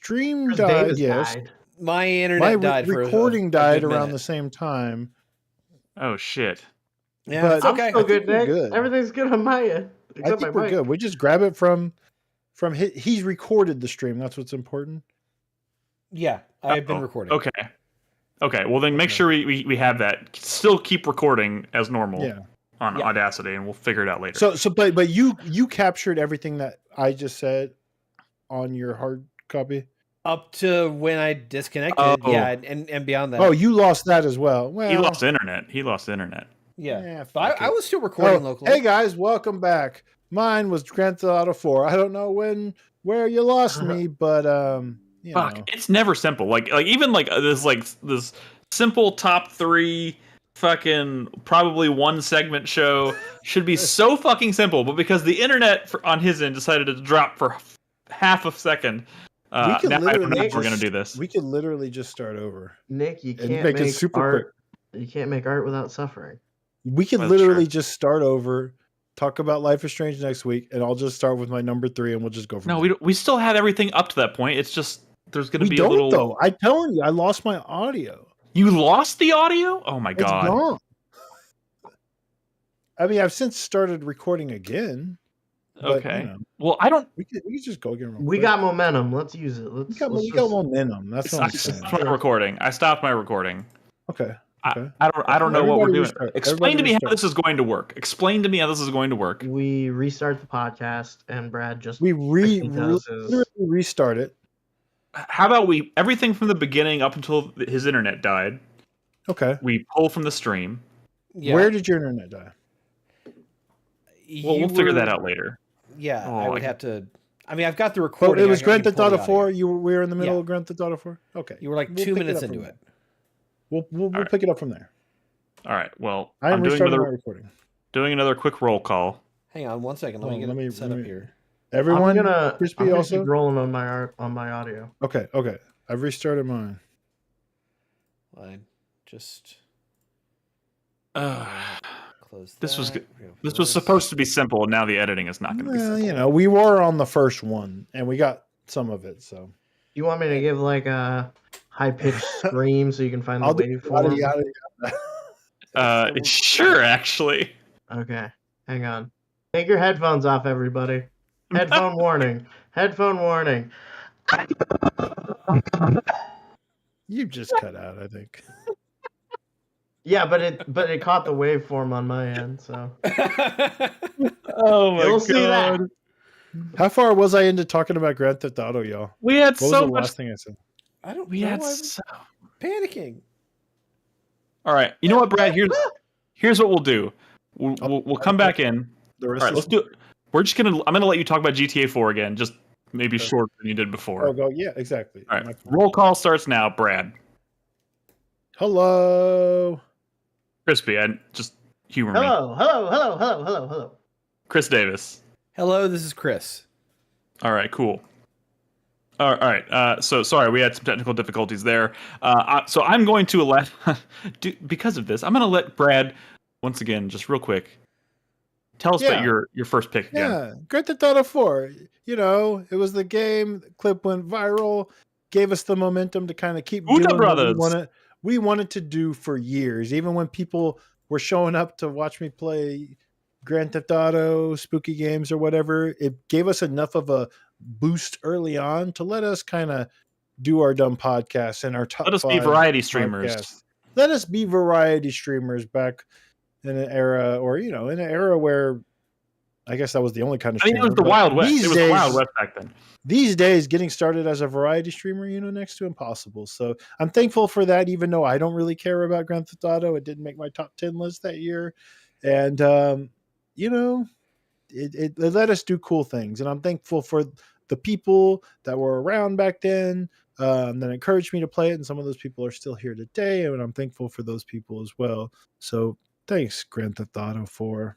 stream 'Cause died. Davis Yes, died. My internet died for recording a died good around minute. the same time. Oh shit. Yeah, But it's I'm okay. still I think good, we're Nick. good. Everything's good on my end. I Except think my we're mic. good. We just grab it from he's recorded the stream. That's what's important. Yeah, I've been recording. Okay. Well, then make sure we have that. Still keep recording as normal on Audacity, and we'll figure it out later. But you captured everything that I just said on your hard copy up to when I disconnected. Yeah, and beyond that. Oh, you lost that as well. Well, he lost internet. Yeah, but I was still recording locally. Hey guys, welcome back. Mine was Grand Theft Auto 4. I don't know where you lost me, but you know. It's never simple. Like even this simple top 3 fucking probably one segment show should be so fucking simple, but because the internet on his end decided to drop for half a second, I don't know if we're gonna do this. We could literally just start over. Nick, you can't make it super art. Quick. You can't make art without suffering. We could literally just start over, talk about Life is Strange next week, and I'll just start with my number 3, and we'll just go from there. We still had everything up to that point. It's just there's going to be a little. Though I'm telling you, I lost my audio. You lost the audio? Oh my god! It's gone. I mean, I've since started recording again. But, okay. You know, well, I don't. We could just go again. We got momentum. Let's use it. We got momentum. That's what I'm saying. I stopped my recording. Okay. I don't know what we're doing. Explain to me how this is going to work. Explain to me how this is going to work. We restart the podcast, and Brad just restart it. How about everything from the beginning up until his internet died? Okay. We pull from the stream. Yeah. Where did your internet die? Well, we'll figure that out later. Yeah, I would have to. I mean, I've got the recording. It was Grand Theft Auto 4. We were in the middle of Grand Theft Auto 4. Okay. You were like 2 minutes into it. We'll pick it up from there. All right. Well, I'm doing recording. Doing another quick roll call. Hang on 1 second. Let me set up here. Everyone, Crispy also keep rolling on my audio. Okay. I've restarted mine. Fine. Just close. This was supposed to be simple, and now the editing is not going to be simple. You know, we were on the first one, and we got some of it. So, you want me to give like a high-pitched scream so you can find the waiting form? Sure, actually. Okay, hang on. Take your headphones off, everybody. Headphone warning. Headphone warning. You just cut out, I think. Yeah, but it caught the waveform on my end, so. Oh my god! See that. How far was I into talking about Grand Theft Auto, y'all? We had what was the last thing I said? I don't. We had panicking. All right, you know what, Brad? Here's what we'll do. We'll come back in. All right, let's do it. I'm gonna let you talk about GTA 4 again, just maybe shorter than you did before. Yeah, exactly. All right, roll call starts now, Brad. Hello. Crispy, just humor me. Hello. Chris Davis. Hello, this is Chris. All right, cool. All right. So sorry, we had some technical difficulties there. So I'm going to because of this, I'm going to let Brad once again, just real quick, tell us about your first pick again. Yeah, Grand Theft Auto 4. You know, it was the game. The clip went viral, gave us the momentum to kind of keep doing what we wanted to do for years. Even when people were showing up to watch me play Grand Theft Auto, spooky games, or whatever, it gave us enough of a boost early on to let us kind of do our dumb podcasts and our top. Let us be variety streamers. Podcasts. Let us be variety streamers back in an era, or in an era where I guess that was the only kind of. I mean, it was the Wild West. It was the Wild West back then. These days, getting started as a variety streamer, next to impossible. So I'm thankful for that, even though I don't really care about Grand Theft Auto. It didn't make my top 10 list that year, and it let us do cool things, and I'm thankful for the people that were around back then that encouraged me to play it, and some of those people are still here today, and I'm thankful for those people as well. So thanks, Grand Theft Auto 4.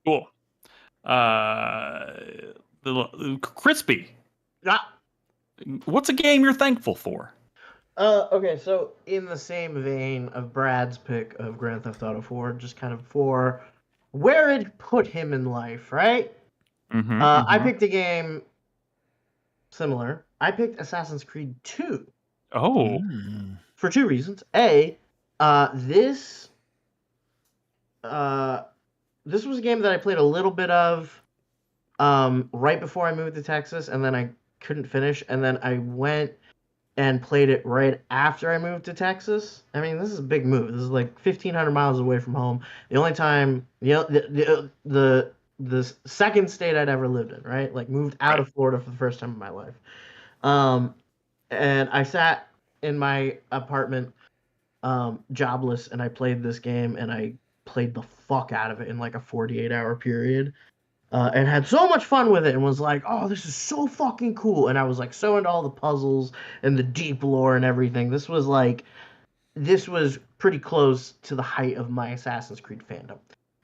Cool. Crispy. What's a game you're thankful for? Okay, so in the same vein of Brad's pick of Grand Theft Auto 4, just kind of for where it put him in life, right? I picked a game similar, I picked Assassin's Creed 2. Oh. For two reasons. A, this was a game that I played a little bit of right before I moved to Texas, and then I couldn't finish, and then I went and played it right after I moved to Texas. I mean, this is a big move. This is like 1,500 miles away from home. The only time, the second state I'd ever lived in, right? Like moved out of Florida for the first time in my life. And I sat in my apartment, jobless, and I played this game, and I played the fuck out of it in like a 48-hour period. And had so much fun with it, and was like, oh, this is so fucking cool. And I was like so into all the puzzles and the deep lore and everything. This was pretty close to the height of my Assassin's Creed fandom.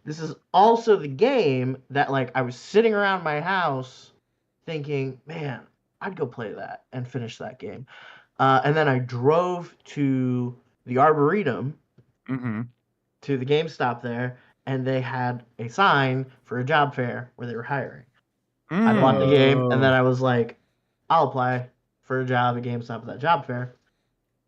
This is also the game that like I was sitting around my house thinking, man, I'd go play that and finish that game. And then I drove to the Arboretum, to the GameStop there, and they had a sign for a job fair where they were hiring. I bought the game, and then I was like, I'll apply for a job at GameStop at that job fair.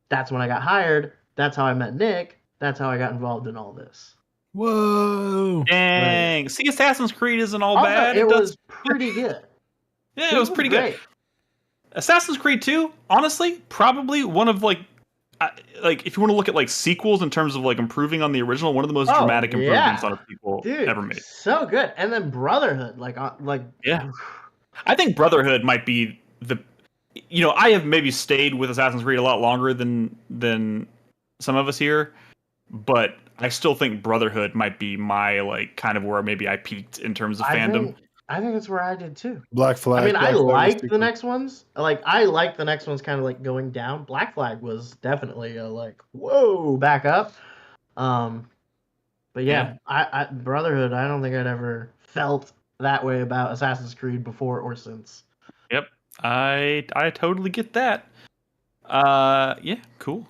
That's when I got hired. That's how I met Nick. That's how I got involved in all this. Whoa. Dang. Right. See, Assassin's Creed isn't all bad. It was pretty good. Yeah, it was pretty good. Assassin's Creed 2, honestly, probably one of like if you want to look at like sequels in terms of like improving on the original, one of the most dramatic improvements on a sequel ever made. So good. And then Brotherhood, yeah, I think Brotherhood might be I have maybe stayed with Assassin's Creed a lot longer than some of us here, but I still think Brotherhood might be my like kind of where maybe I peaked in terms of fandom. I think that's where I did too. Black Flag. I mean, I liked the next ones. I liked the next ones kind of like going down. Black Flag was definitely a like, whoa, back up. But yeah, I Brotherhood, I don't think I'd ever felt that way about Assassin's Creed before or since. Yep. I totally get that. Yeah, cool.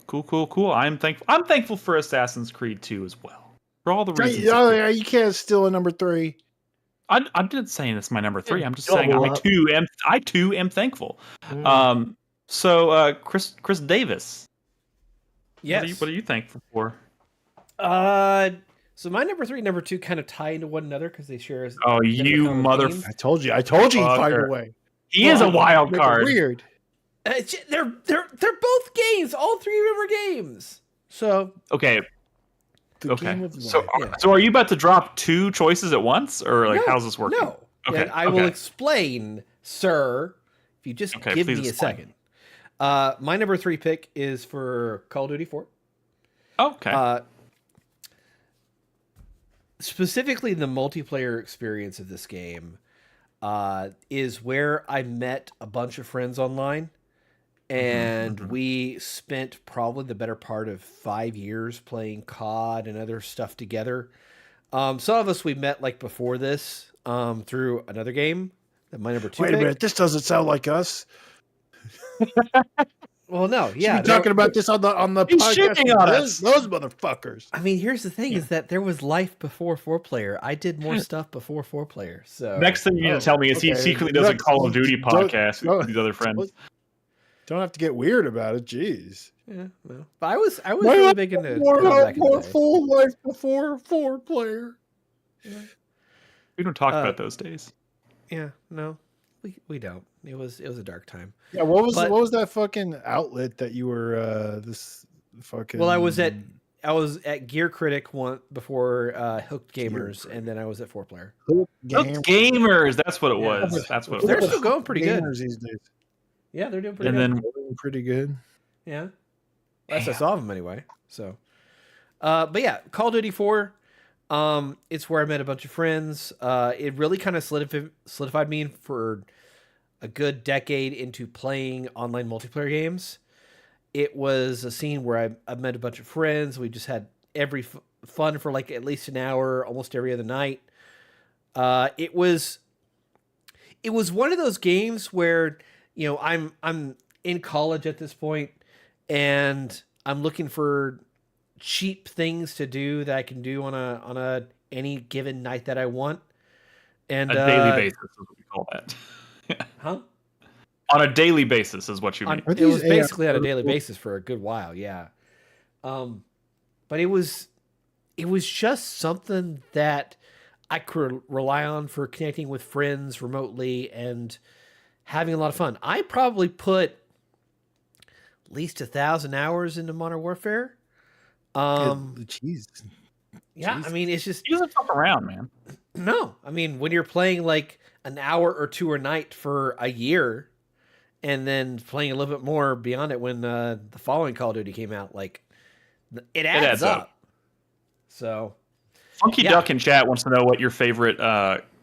I'm thankful for Assassin's Creed 2 as well. For all the reasons. You can't steal a number 3. I'm not saying it's my number 3. I'm just saying I too am thankful. So Chris Davis. Yes. What are you thankful for? So my number 3 and number 2 kind of tie into one another because they share. Oh, you mother! I told you he'd find a way. He is a wild card. Weird. They're both games. All 3 of them are games. So okay. So are you about to drop 2 choices at once, or like how's this working? No. Okay. I will explain, sir. If you just give me a second. My number 3 pick is for Call of Duty 4. Okay. Specifically, the multiplayer experience of this game is where I met a bunch of friends online. And we spent probably the better part of 5 years playing COD and other stuff together. Some of us we met like before this through another game. That my number 2. Wait a minute, this doesn't sound like us. Well, no, yeah, talking about this on the podcast. Those motherfuckers. I mean, here's the thing: is that there was life before 4Player. I did more stuff before 4Player. So next thing you need to tell me is he secretly does a Call of Duty podcast with these other friends. Don't have to get weird about it. Jeez. Yeah, no. But I was really big into more full life before 4Player. Yeah. We don't talk about those days. Yeah, no, we don't. It was a dark time. Yeah, what was that fucking outlet that you were this fucking? Well, I was at Gear Critic one before Hooked Gamers, and then I was at 4Player. Hooked Gamers, that's what it was. That's what they're still going pretty good these days. Yeah, they're doing pretty good. Yeah, last I saw them anyway. So, but yeah, Call of Duty 4. It's where I met a bunch of friends. It really kind of solidified me for a good decade into playing online multiplayer games. It was a scene where I met a bunch of friends. We just had every fun for like at least an hour, almost every other night. It was one of those games where, you know, I'm in college at this point, and I'm looking for cheap things to do that I can do on a any given night that I want. And a daily basis is what we call that. Huh? On a daily basis is what you mean. It was basically on a daily basis for a good while, yeah. But it was just something that I could rely on for connecting with friends remotely and having a lot of fun. I probably put at least 1,000 hours into Modern Warfare. Jeez. Yeah, I mean, it's just... He doesn't fuck around, man. No, I mean, when you're playing like an hour or two a night for a year, and then playing a little bit more beyond it when the following Call of Duty came out, like, it adds up. So... Funky Duck in chat wants to know what your favorite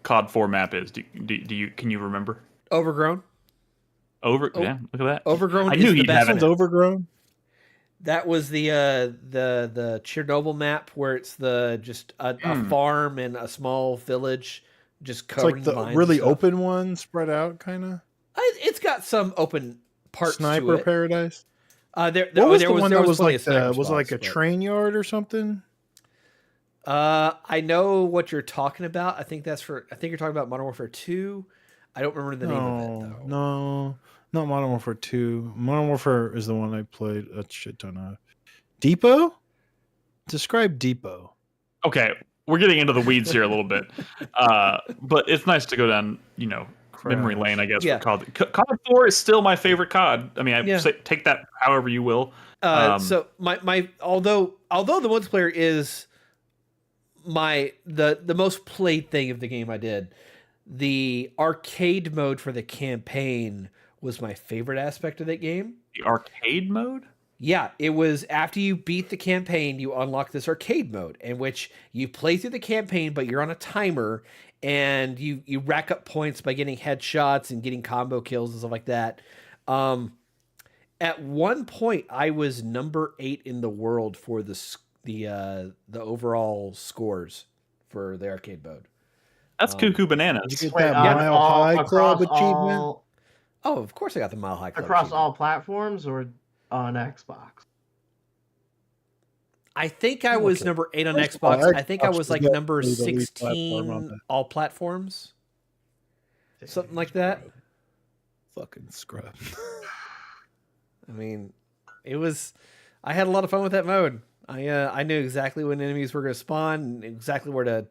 COD 4 map is. Can you remember? Overgrown. Yeah, look at that. Overgrown. I knew he'd have it. Overgrown. That was the Chernobyl map where it's just a farm and a small village just covered it's like in the vines really and stuff. open one spread out kind of. It's got some open parts Sniper to it. Paradise. There was was like a but... train yard or something? I know what you're talking about. I think you're talking about Modern Warfare 2. I don't remember the name of it though. No, not Modern Warfare 2. Modern Warfare is the one I played a shit ton of. Depot? Describe Depot. Okay, we're getting into the weeds here a little bit. But it's nice to go down, memory lane, I guess. Yeah. For COD. COD 4 is still my favorite COD. I mean, take that however you will. So my although the multiplayer is the most played thing of the game I did, the arcade mode for the campaign was my favorite aspect of that game. The arcade mode? Yeah, it was after you beat the campaign, you unlock this arcade mode in which you play through the campaign, but you're on a timer and you rack up points by getting headshots and getting combo kills and stuff like that. At one point, I was number 8 in the world for the overall scores for the arcade mode. That's cuckoo bananas. Did you get that Mile High Club achievement? Oh, of course I got the Mile High Club across achievement. all platforms or on Xbox? I think I was number 8 on Xbox. I think I was like number 16 all platforms. Something like that. Fucking scrub. I mean, I had a lot of fun with that mode. I knew exactly when enemies were going to spawn and exactly where to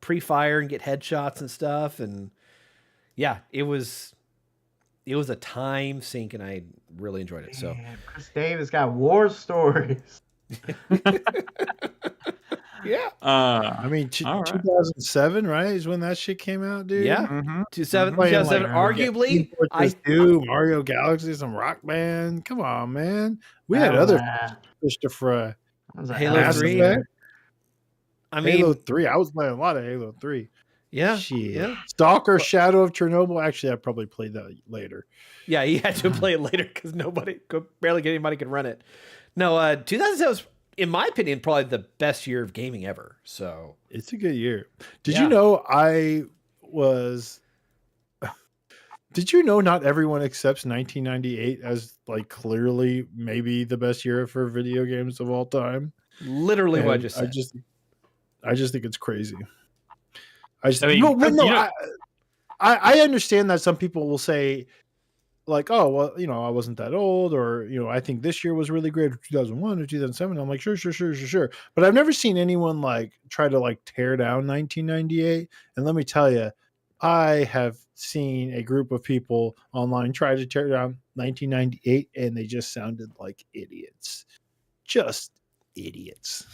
pre-fire and get headshots and stuff. And yeah, it was a time sink and I really enjoyed it. So Chris Davis got war stories. Yeah. I mean, 2007, right? Is when that shit came out, dude. Yeah. 2007, arguably. Mario Galaxy, some Rock Band. Come on, man. We had other fish to fry. Halo 3. I mean, Halo 3. I was playing a lot of Halo 3. Yeah. Shit. Yeah. Stalker, Shadow of Chernobyl. Actually, I probably played that later. Yeah, you had to play it later because barely anybody could run it. No, 2007 was, in my opinion, probably the best year of gaming ever. So it's a good year. Did you know Did you know not everyone accepts 1998 as like clearly maybe the best year for video games of all time? Literally what I just said. I just think it's crazy. I understand that some people will say like, oh, well, I wasn't that old, or, I think this year was really great, 2001 or 2007. I'm like, sure. But I've never seen anyone like try to like tear down 1998. And let me tell you, I have seen a group of people online try to tear down 1998 and they just sounded like idiots. Just idiots.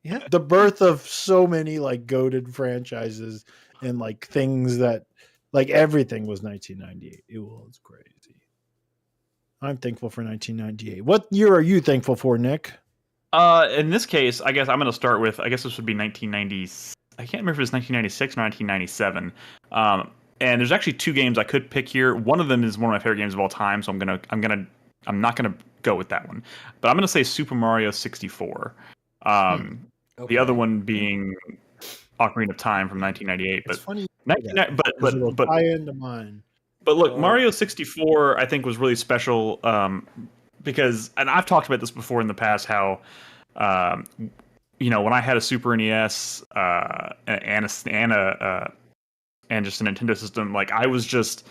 Yeah. The birth of so many like goated franchises and like things that like everything was 1998. It was crazy. I'm thankful for 1998. What year are you thankful for, Nick? In this case, I guess I'm going to start with, I guess this would be 1990. I can't remember if it was 1996 or 1997. And there's actually 2 games I could pick here. One of them is one of my favorite games of all time, so I'm not gonna go with that one. But I'm gonna say Super Mario 64. Okay. The other one being Ocarina of Time from 1998. It's funny. But I into mine. But look, Mario 64 I think was really special because, and I've talked about this before in the past, how when I had a Super NES and just a Nintendo system, like I was just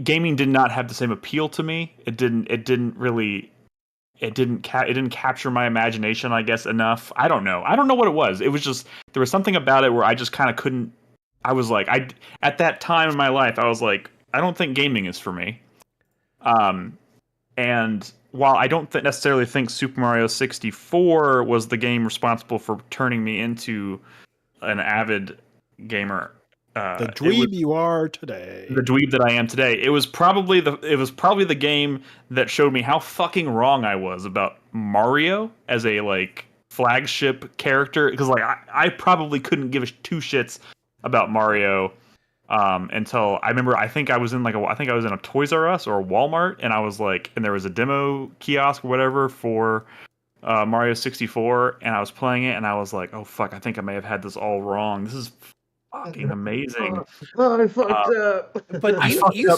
gaming did not have the same appeal to me. It didn't capture my imagination, I guess, enough. I don't know what it was. It was just, there was something about it where I just kind of couldn't. I was like, at that time in my life, I was like, I don't think gaming is for me. And while I don't necessarily think Super Mario 64 was the game responsible for turning me into an avid gamer, the dweeb you are today, the dweeb that I am today, it was probably the game that showed me how fucking wrong I was about Mario as a like flagship character. Because like I probably couldn't give two shits about Mario until I remember. I think I was in a Toys R Us or a Walmart, and I was like, and there was a demo kiosk or whatever for Mario 64, and I was playing it, and I was like, oh fuck, I think I may have had this all wrong. This is fucking amazing. I fucked up. But you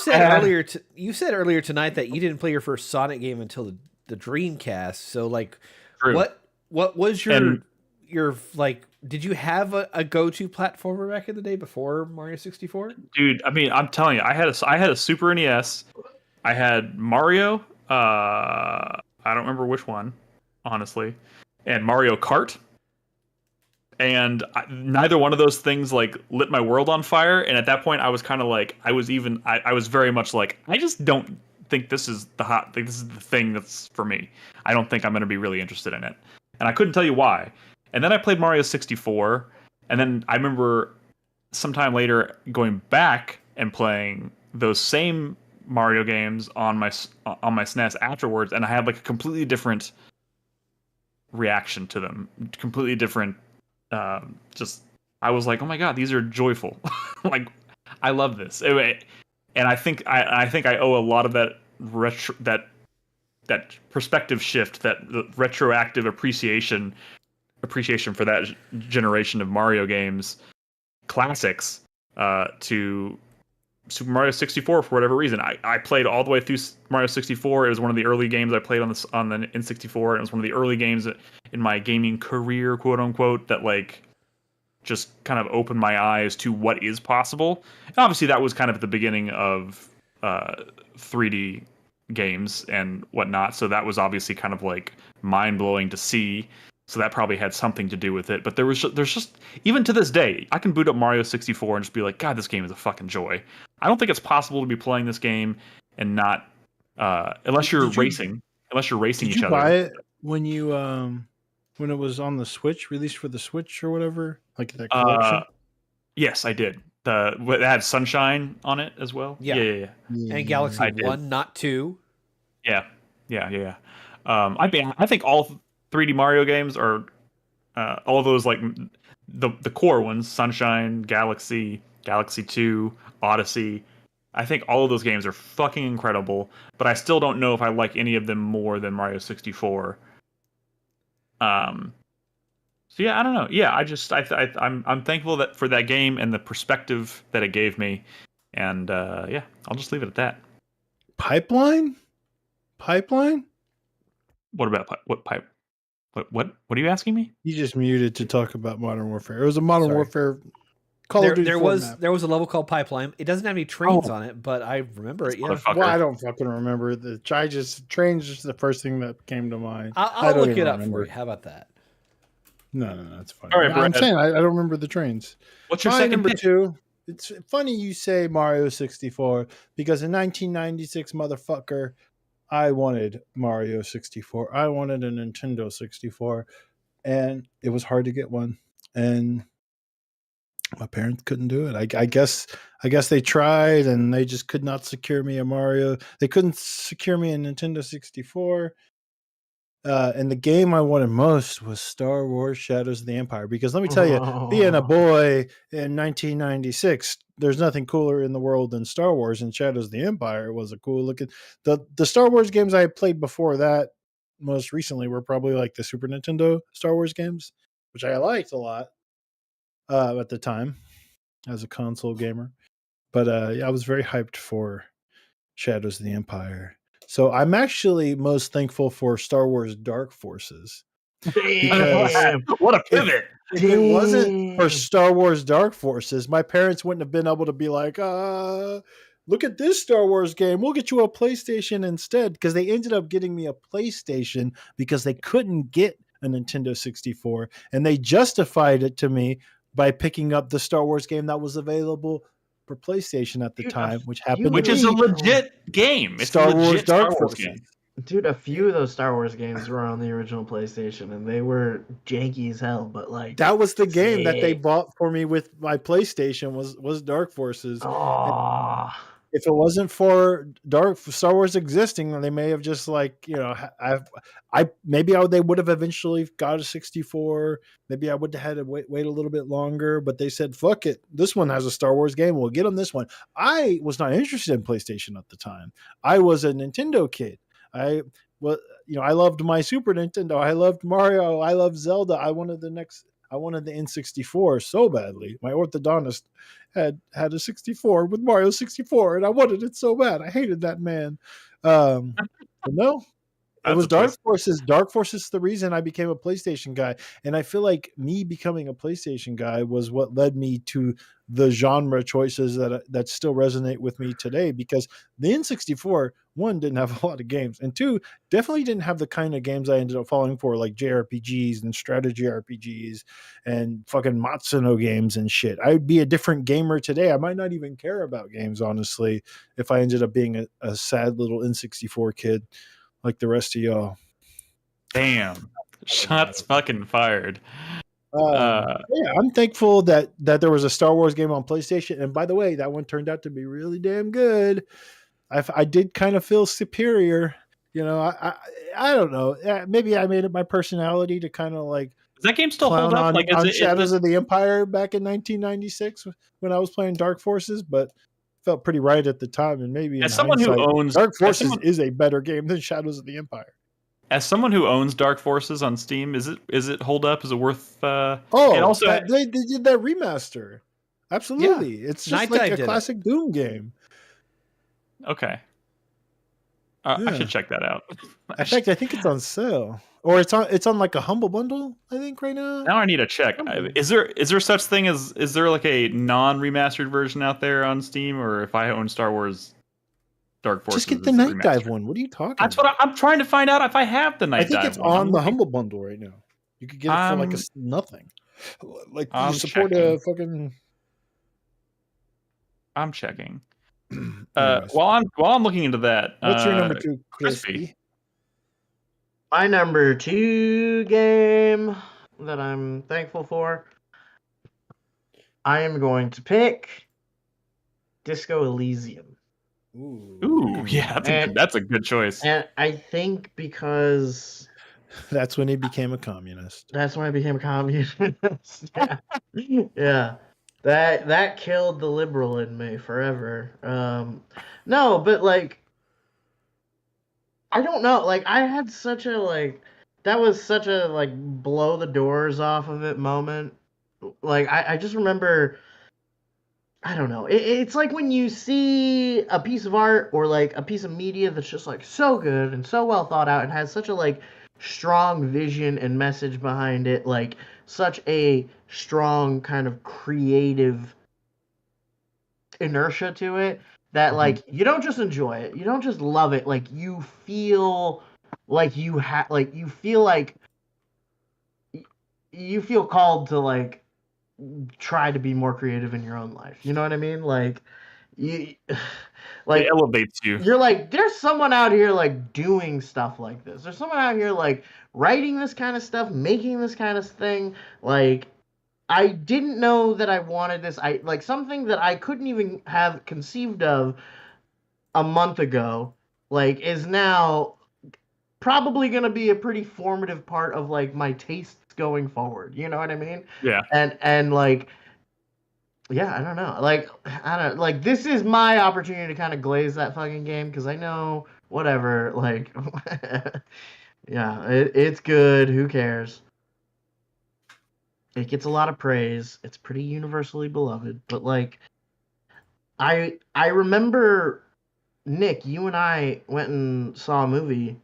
said earlier tonight that you didn't play your first Sonic game until the Dreamcast. So like, True. what was your like? Did you have a go-to platformer back in the day before Mario 64? Dude, I mean, I'm telling you, I had a Super NES. I had Mario. I don't remember which one, honestly, and Mario Kart. And neither one of those things like lit my world on fire. And at that point, I was kind of like, I was very much like, I just don't think this is this is the thing that's for me. I don't think I'm going to be really interested in it. And I couldn't tell you why. And then I played Mario 64, and then I remember sometime later going back and playing those same Mario games on my SNES afterwards, and I had like a completely different reaction to them, completely different. I was like, oh my god, these are joyful. Like, I love this, and I think I owe a lot of that that perspective shift, that the retroactive appreciation for that generation of Mario games, classics, to Super Mario 64 for whatever reason. I played all the way through Mario 64. It was one of the early games I played on the N64, and it was one of the early games in my gaming career, quote unquote, that like just kind of opened my eyes to what is possible. And obviously that was kind of at the beginning of 3D games and whatnot, so that was obviously kind of like mind-blowing to see. So that probably had something to do with it. But there's just, even to this day, I can boot up Mario 64 and just be like, God, this game is a fucking joy. I don't think it's possible to be playing this game and not, unless you're racing each other. Did you buy it when you when it was on the Switch, released for the Switch or whatever, like that collection? Yes, I did. It had Sunshine on it as well. Yeah. And Galaxy 1, not 2. Yeah. I think all 3D Mario games are all those, like the core ones, Sunshine, Galaxy 2, Odyssey. I think all of those games are fucking incredible, but I still don't know if I like any of them more than Mario 64. So yeah, I don't know. Yeah, I'm thankful for that game and the perspective that it gave me, and yeah, I'll just leave it at that. Pipeline? What about what pipe? What are you asking me? You just muted to talk about Modern Warfare. It was a Modern Warfare Call of Duty. There was a level called Pipeline. It doesn't have any trains on it, but I remember it. Yeah. Well, I don't fucking remember the trains. Is the first thing that came to mind. I'll look it up for you. How about that? No, that's fine. All right, I'm saying I don't remember the trains. What's your second number pick? 2? It's funny you say Mario 64 because in 1996, motherfucker, I wanted Mario 64. I wanted a Nintendo 64, and it was hard to get one. And my parents couldn't do it. I guess they tried, and they just could not secure me a Mario. They couldn't secure me a Nintendo 64. And the game I wanted most was Star Wars Shadows of the Empire, because let me tell you, being a boy in 1996, there's nothing cooler in the world than Star Wars, and Shadows of the Empire was a cool looking. The Star Wars games I had played before that most recently were probably like the Super Nintendo Star Wars games, which I liked a lot at the time as a console gamer. But yeah, I was very hyped for Shadows of the Empire. So I'm actually most thankful for Star Wars Dark Forces. What a pivot! If it wasn't for Star Wars Dark Forces, my parents wouldn't have been able to be like, look at this Star Wars game. We'll get you a PlayStation instead, because they ended up getting me a PlayStation because they couldn't get a Nintendo 64, and they justified it to me by picking up the Star Wars game that was available for PlayStation at the time, which happened which to is be a legit game. It's Star a legit Wars Dark Star Wars Forces. game. Dude, a few of those Star Wars games were on the original PlayStation, and they were janky as hell. But like, that was the game that they sick. bought for me with my PlayStation was Dark Forces. Oh, If it wasn't for Star Wars existing, then they may have just like, you know, they would have eventually got a 64. Maybe I would have had to wait a little bit longer, but they said, fuck it. This one has a Star Wars game. We'll get them this one. I was not interested in PlayStation at the time. I was a Nintendo kid. I loved my Super Nintendo. I loved Mario. I loved Zelda. I wanted the N64 so badly. My orthodontist had a 64 with Mario 64, and I wanted it so bad. I hated that man. But no, it was Dark Forces. Dark Forces is the reason I became a PlayStation guy. And I feel like me becoming a PlayStation guy was what led me to the genre choices that still resonate with me today, because the N64, one, didn't have a lot of games, and two, definitely didn't have the kind of games I ended up falling for, like JRPGs and strategy RPGs and fucking Matsuno games and shit. I'd be a different gamer today. I might not even care about games, honestly, if I ended up being a sad little N64 kid like the rest of y'all. Damn. Shots fucking fired. Yeah, I'm thankful that there was a Star Wars game on PlayStation. And by the way, that one turned out to be really damn good. I did kind of feel superior. You know, I don't know. Maybe I made it my personality to kind of like. Does that game still hold up? Like, on Shadows of the Empire back in 1996 when I was playing Dark Forces, but felt pretty right at the time. And maybe as someone who owns Dark Forces is a better game than Shadows of the Empire. As someone who owns Dark Forces on Steam, is it hold up? Is it worth? And also they did that remaster. Absolutely, yeah. It's just like a classic Doom game. Okay, I should check that out. In fact, I think it's on sale, or it's on like a Humble Bundle. I think right now. Now I need to check. Is there such thing as is there like a non-remastered version out there on Steam, or if I own Star Wars Dark Forces, just get the Night Dive one. What are you talking? That's what I'm trying to find out if I have the Night Dive one. I think it's on the Humble Bundle right now. You could get it for like nothing. Like you support a fucking. I'm checking. While I'm looking into that, what's your number 2, Crispy? My number 2 game that I'm thankful for, I am going to pick Disco Elysium. Ooh, yeah, that's a good choice. And I think because that's when he became a communist. That's when I became a communist. Yeah. Yeah. That killed the liberal in me forever. No, but like I don't know. Like I had such a that was such a blow the doors off of it moment. Like I just remember, I don't know. It's like when you see a piece of art or like a piece of media that's just like so good and so well thought out and has such a strong vision and message behind it, like such a strong kind of creative inertia to it that you don't just enjoy it, you don't just love it, like you feel like you feel called to try to be more creative in your own life. You know what I mean? It elevates you. You're like, there's someone out here doing stuff like this. There's someone out here writing this kind of stuff, making this kind of thing. I didn't know that I wanted this. Something that I couldn't even have conceived of a month ago, is now probably going to be a pretty formative part of my tastes going forward. You know what I mean? Yeah. And yeah, I don't know. This is my opportunity to kind of glaze that fucking game because I know whatever. Yeah, it's good. Who cares? It gets a lot of praise. It's pretty universally beloved. But I remember, Nick, you and I went and saw a movie,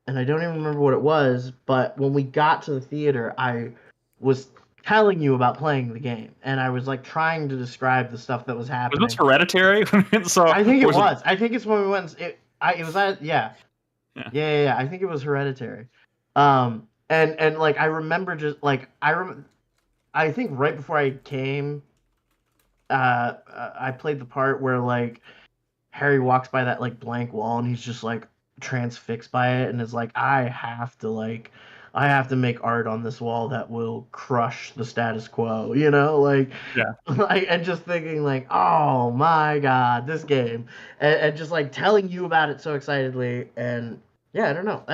and I don't even remember what it was. But when we got to the theater, I was telling you about playing the game, and I was like trying to describe the stuff that was Was happening. this Hereditary? So I think it was. I think it's when we went. It was at Yeah. yeah. I think it was Hereditary. And like I remember just like I think right before I came, I played the part where like Harry walks by that like blank wall and he's just like transfixed by it and is like, I have to make art on this wall that will crush the status quo, you know, like, Yeah. like, and just thinking like, oh my god, this game, and just like telling you about it so excitedly, and yeah, I don't know,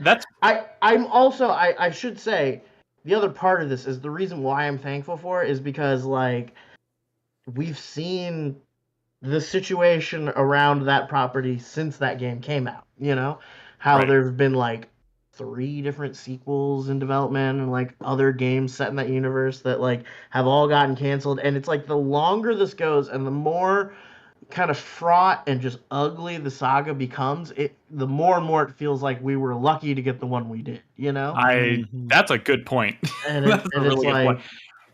That's I'm also I should say the other part of this is the reason why I'm thankful for it is because like we've seen the situation around that property since that game came out, you know, how Right. there've been like 3 different sequels in development and like other games set in that universe that like have all gotten canceled, and it's like the longer this goes and the more kind of fraught and just ugly the saga becomes, the more and more it feels like we were lucky to get the one we did, you know. That's a good point. And That's a really good point.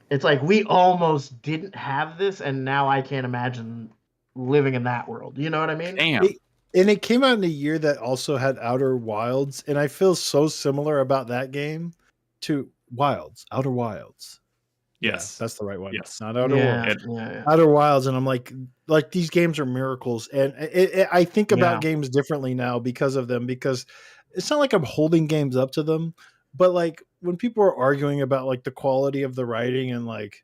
it's like we almost didn't have this, and now I can't imagine living in that world. You know what I mean? Damn. And it came out in a year that also had Outer Wilds, and I feel so similar about that game to Outer Wilds. Yes, yeah, that's the right one. Yes, not Outer Worlds. Yeah. Outer Wilds, and I'm like these games are miracles, and I think about games differently now because of them. Because it's not like I'm holding games up to them, but like when people are arguing about like the quality of the writing and like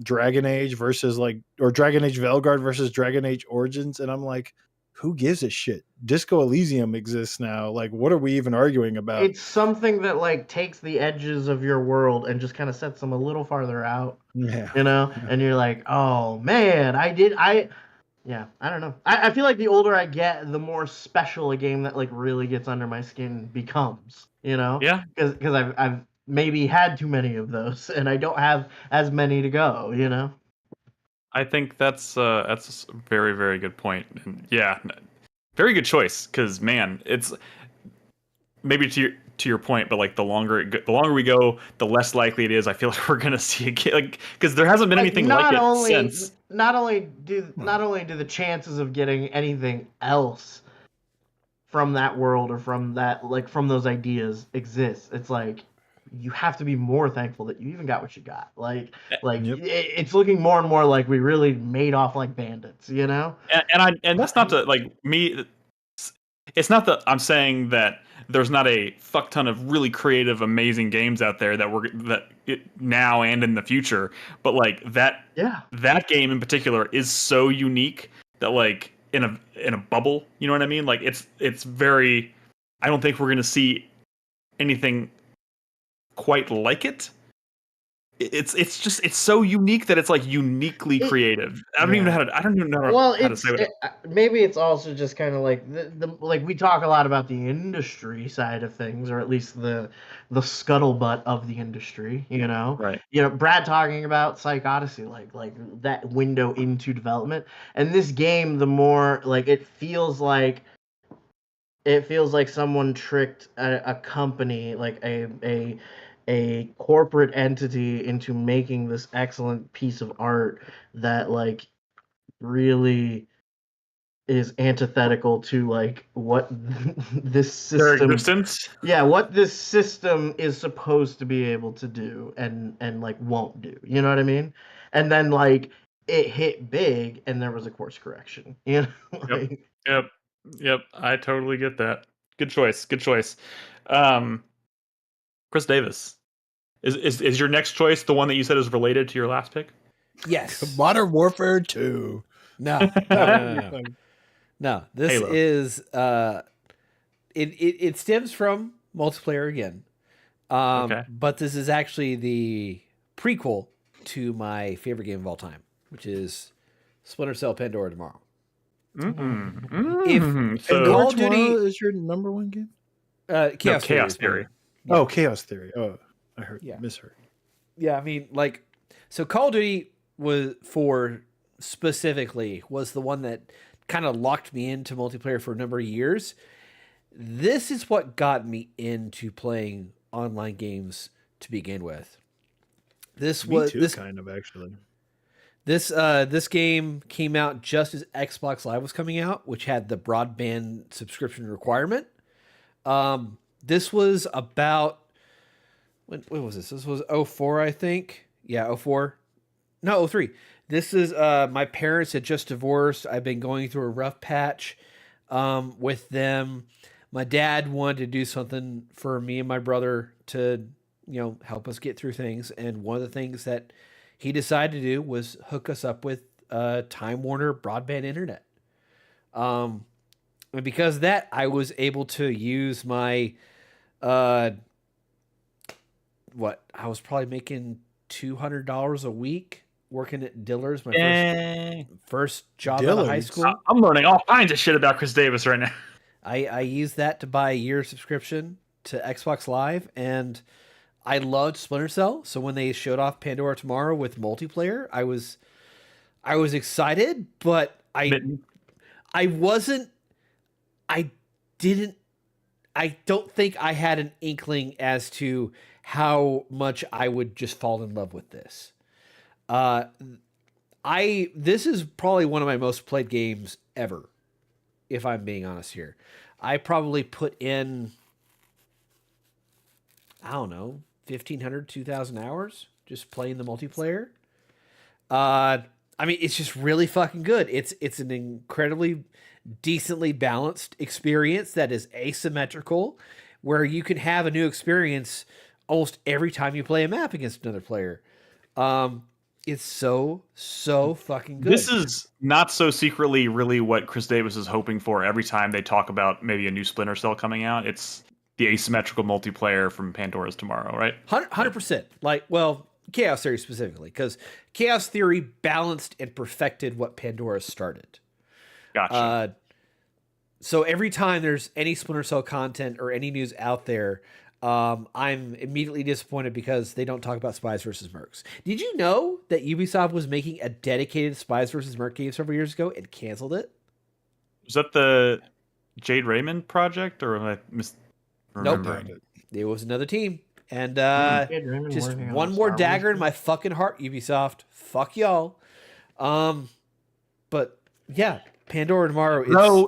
Dragon Age versus or Dragon Age Velguard versus Dragon Age Origins, and I'm like, who gives a shit? Disco Elysium exists now. Like, what are we even arguing about? It's something that like takes the edges of your world and just kind of sets them a little farther out. Yeah. You know? Yeah. And you're like, oh man, I don't know. I feel like the older I get, the more special a game that like really gets under my skin becomes, you know? Yeah. Because I've maybe had too many of those and I don't have as many to go, you know? I think that's a very, very good point. And yeah, very good choice. Because man, it's maybe to your point, but like the longer we go, the less likely it is. I feel like we're gonna see again, like because there hasn't been anything like it since. Not only do the chances of getting anything else from that world or from that from those ideas exist. It's like you have to be more thankful that you even got what you got. It's looking more and more like we really made off like bandits, you know? And that's not to like me. It's not that I'm saying that there's not a fuck ton of really creative, amazing games out there now and in the future. But like that game in particular is so unique that like in a bubble, you know what I mean? Like it's very. I don't think we're gonna see anything quite like it. It's so unique that it's like uniquely creative. I don't even know how to say it. Maybe it's also just kind of like the like we talk a lot about the industry side of things, or at least the scuttlebutt of the industry, you know. Right. You know, Brad talking about Psych Odyssey, like that window into development, and this game, the more like it feels like someone tricked a company, like a corporate entity, into making this excellent piece of art that like really is antithetical to like what this system what this system is supposed to be able to do and like won't do, you know what I mean? And then like it hit big and there was a course correction, you know? Yep, I totally get that. Good choice. Chris Davis, is your next choice the one that you said is related to your last pick? Yes. Modern Warfare 2. No. This Halo. Is it stems from multiplayer again. Okay. But this is actually the prequel to my favorite game of all time, which is Splinter Cell Pandora Tomorrow. If Call of Duty is your number one game, Chaos Theory. Yeah. Oh, Chaos Theory. Oh, I misheard. Yeah, I mean, like, so Call of Duty was the one that kind of locked me into multiplayer for a number of years. This is what got me into playing online games to begin with. This Me was too, this kind of actually. this game came out just as Xbox Live was coming out, which had the broadband subscription requirement. This was about when was this? This was 04, I think. Yeah, 04. No, 03. This is my parents had just divorced. I've been going through a rough patch with them. My dad wanted to do something for me and my brother to, help us get through things. And one of the things that he decided to do was hook us up with Time Warner broadband internet. And because of that, I was able to use my I was probably making $200 a week working at Dillard's, my first job out of high school. I'm learning all kinds of shit about Chris Davis right now. I used that to buy a year subscription to Xbox Live, and I loved Splinter Cell. So when they showed off Pandora Tomorrow with multiplayer, I was excited, but I don't think I had an inkling as to how much I would just fall in love with this. This is probably one of my most played games ever, if I'm being honest here. I probably put in, I don't know, 1,500, 2,000 hours just playing the multiplayer. It's just really fucking good. It's an incredibly decently balanced experience that is asymmetrical, where you can have a new experience almost every time you play a map against another player. It's so fucking good. This is not so secretly really what Chris Davis is hoping for every time they talk about maybe a new Splinter Cell coming out. It's the asymmetrical multiplayer from Pandora's Tomorrow, right? 100%. Chaos Theory specifically, because Chaos Theory balanced and perfected what Pandora started. Gotcha. So every time there's any Splinter Cell content or any news out there, I'm immediately disappointed because they don't talk about Spies versus Mercs. Did you know that Ubisoft was making a dedicated Spies versus Merc game several years ago and canceled it? Was that the Jade Raymond project, or am I misremembering? Nope. It was another team. And just one more dagger in my fucking heart, Ubisoft. Fuck y'all. But yeah, Pandora Tomorrow is...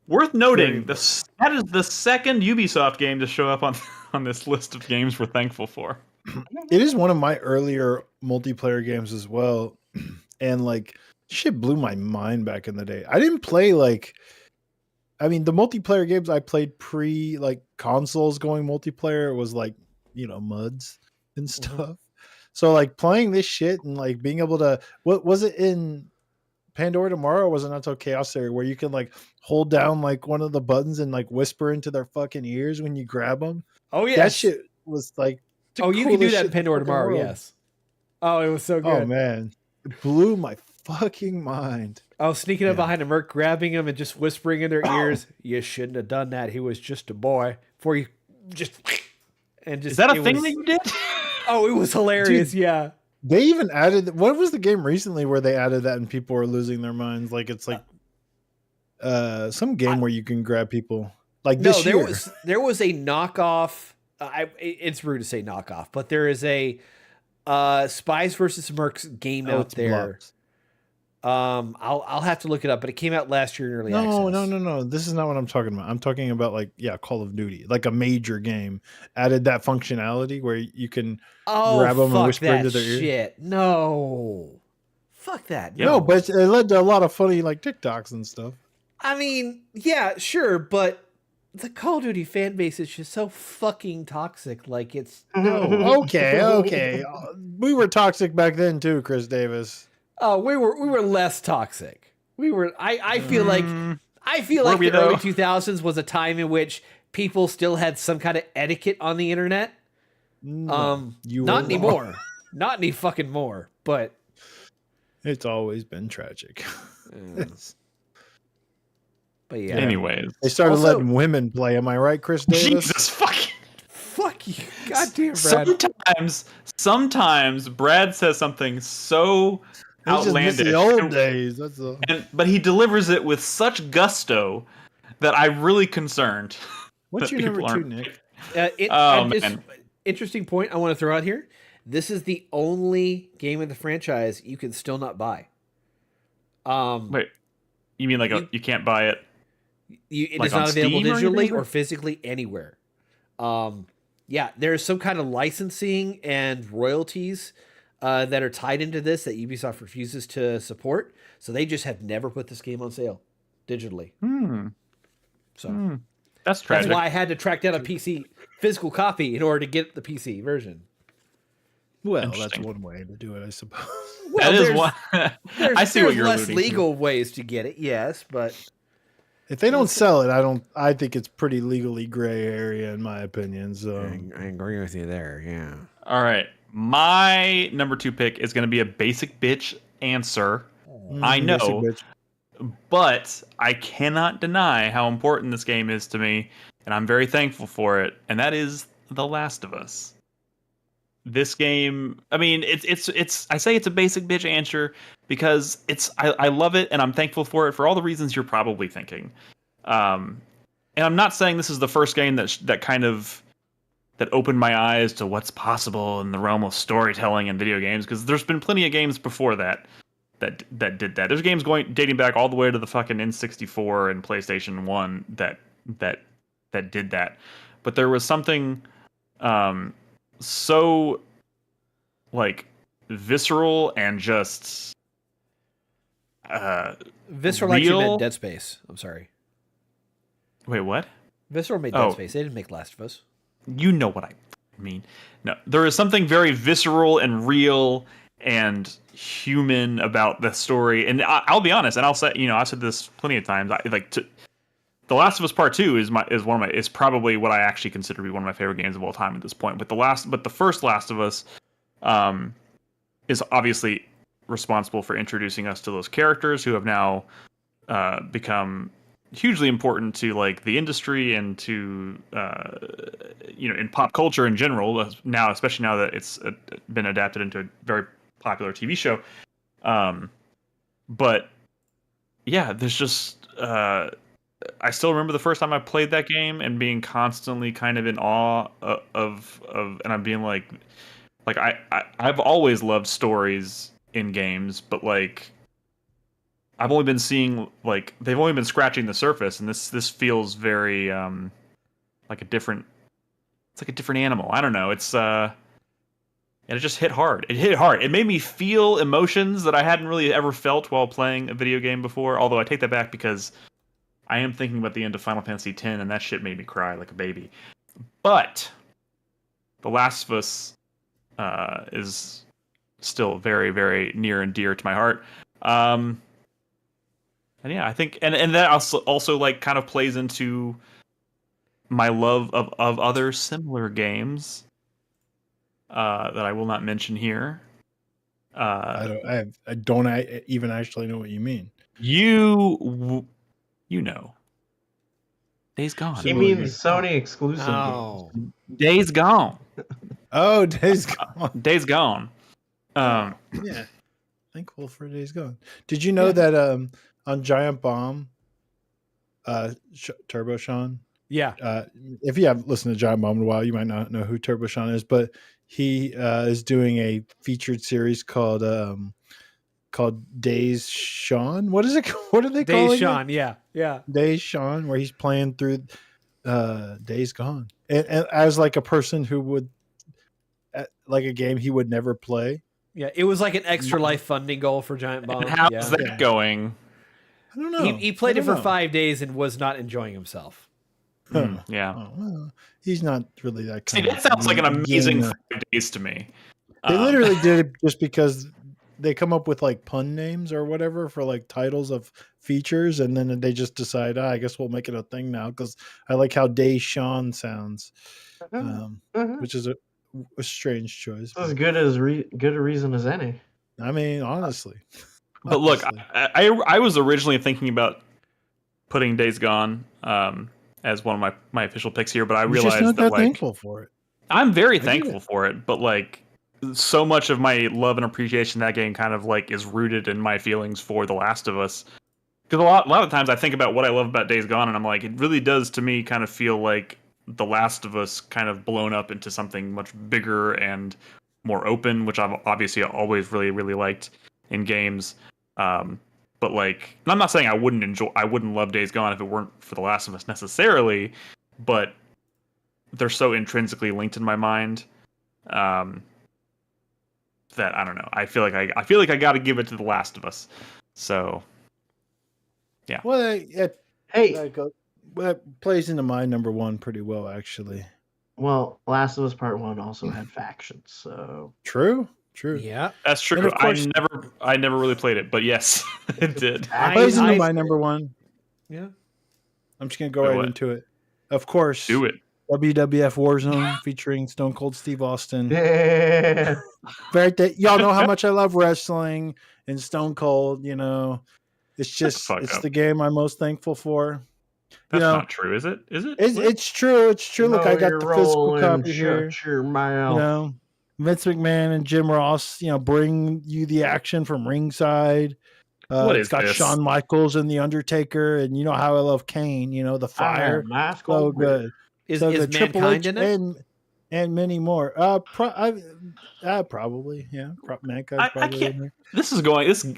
Worth noting, that is the second Ubisoft game to show up on this list of games we're thankful for. It is one of my earlier multiplayer games as well. And shit blew my mind back in the day. I didn't play the multiplayer games I played pre consoles going multiplayer was MUDs and stuff. Mm-hmm. So playing this shit and being able to, what was it in Pandora Tomorrow, or was it not until Chaos Theory where you can hold down one of the buttons and whisper into their fucking ears when you grab them? Oh yeah, that shit was you can do that in Pandora Tomorrow. Yes. Oh, it was so good. Oh man, it blew my fucking mind. Oh, sneaking up behind a merc, grabbing him and just whispering in their ears, "You shouldn't have done that. He was just a boy." Before you just is that a thing that you did? Oh, it was hilarious. Dude, yeah. They even added, what was the game recently where they added that and people were losing their minds? It's some game where you can grab people this year. There was a knockoff. It's rude to say knockoff, but there is a Spies versus Mercs game out there. Blocks. I'll have to look it up, but it came out last year in early access. No. This is not what I'm talking about. I'm talking about Call of Duty, a major game added that functionality where you can grab them and whisper into their ear. Shit. No, fuck that. No, but it led to a lot of funny TikToks and stuff. I mean, yeah, sure, but the Call of Duty fan base is just so fucking toxic. It's no. Okay. We were toxic back then too, Chris Davis. Oh, we were less toxic. We were. I feel like the early 2000s was a time in which people still had some kind of etiquette on the internet. Not anymore. Not any fucking more. But it's always been tragic. But yeah. Anyways, they started letting women play. Am I right, Chris Davis? Jesus fucking. Fuck you, goddamn Brad. Sometimes Brad says something so outlandish. Just the old days. That's but he delivers it with such gusto that I'm really concerned. What's your number 2, Nick? Interesting point I want to throw out here. this is the only game in the franchise you can still not buy. Wait, you mean like you can't buy it? It like is not available Steam digitally or physically anywhere. Yeah, there's some kind of licensing and royalties that are tied into this that Ubisoft refuses to support. So they just have never put this game on sale digitally. So that's tragic. That's why I had to track down a PC physical copy in order to get the PC version. Well, that's one way to do it, I suppose. Well, that is one. I see what you're less alluding legal to. ways to get it, yes, but if they don't sell it, I think it's pretty legally gray area in my opinion. So I agree with you there. Yeah. All right, my number 2 pick is going to be a basic bitch answer. I know, but I cannot deny how important this game is to me, and I'm very thankful for it. And that is The Last of Us. This game, I mean, it's. I say it's a basic bitch answer because I love it and I'm thankful for it for all the reasons you're probably thinking. And I'm not saying this is the first game that opened my eyes to what's possible in the realm of storytelling in video games, because there's been plenty of games before that did that. There's games dating back all the way to the fucking N64 and PlayStation 1 that did that. But there was something so like visceral and just Visceral real. actually made Dead Space. I'm sorry. Wait, what? Visceral made Dead Space. They didn't make Last of Us. You know what I mean. No, there is something very visceral and real and human about the story. And I'll be honest, and I'll say, I've said this plenty of times. The Last of Us Part 2 is probably what I actually consider to be one of my favorite games of all time at this point. But the first Last of Us is obviously responsible for introducing us to those characters who have now become hugely important to like the industry and to in pop culture in general now, especially now that it's been adapted into a very popular TV show. But yeah, there's just I still remember the first time I played that game and being constantly kind of in awe of and I'm being like I've always loved stories in games, but like I've only been seeing like they've only been scratching the surface, and this feels very like a different. It's like a different animal. I don't know. It's and it just hit hard. It hit hard. It made me feel emotions that I hadn't really ever felt while playing a video game before. Although I take that back because I am thinking about the end of Final Fantasy X, and that shit made me cry like a baby. But The Last of Us is still very, very near and dear to my heart. And yeah, I think, and that also like kind of plays into my love of other similar games that I will not mention here. I don't even actually know what you mean. You know, Days Gone. You mean Sony exclusive games. Days Gone. Oh, Days Gone. Days Gone. Yeah, thankful for Days Gone. Did you know that on Giant Bomb, Turbo Sean? Yeah. If you have listened to Giant Bomb in a while, you might not know who Turbo Sean is, but he is doing a featured series called Days Sean. What is it? What are they calling it? Days Sean. Yeah. Days Sean, where he's playing through Days Gone, and as like a person who would like a game he would never play. Yeah, it was like an extra life funding goal for Giant Bomb. And how's that going? I don't know. He played it for 5 days and was not enjoying himself. Yeah. Oh, well, he's not really that kind. See, that sounds like an amazing 5 days to me. They literally did it just because they come up with like pun names or whatever for like titles of features, and then they just decide, I guess we'll make it a thing now because I like how Days Sean sounds, which is a strange choice. It's as good a reason as any. I mean, honestly. But look, I was originally thinking about putting Days Gone as one of my official picks here, but I realized just not that like thankful for it. I'm very thankful for it, but like so much of my love and appreciation of that game kind of like is rooted in my feelings for The Last of Us. Because a lot of times I think about what I love about Days Gone, and I'm like, it really does to me kind of feel like The Last of Us kind of blown up into something much bigger and more open, which I've obviously always really, really liked in games. But like, and I'm not saying I wouldn't love Days Gone if it weren't for The Last of Us necessarily, but they're so intrinsically linked in my mind that I don't know. I feel like I got to give it to The Last of Us. So, yeah. Well, Hey, that plays into my number one pretty well, actually. well, Last of Us Part 1 also had factions, so True. Yeah, That's true. And of course- I never really played it, but yes, it did. Plays into my number one. Yeah. I'm just gonna go Wait, right what? into it. Of course, Do it. WWF Warzone featuring Stone Cold Steve Austin. yeah. Right, y'all know how much I love wrestling and Stone Cold. You know, it's just fuck it's up. the game I'm most thankful for. That's know, not true, is it? Is it? It's true. It's true. Look, I got the physical copy here. Shut your mouth. You know, Vince McMahon and Jim Ross, bring you the action from ringside. What it's is got this? Shawn Michaels and the Undertaker, and you know how I love Kane. You know, the fire, Mask so over. good. Is So good. Triple Mankind H in it? and many more. Probably, yeah. Mankind's I probably can't. in there.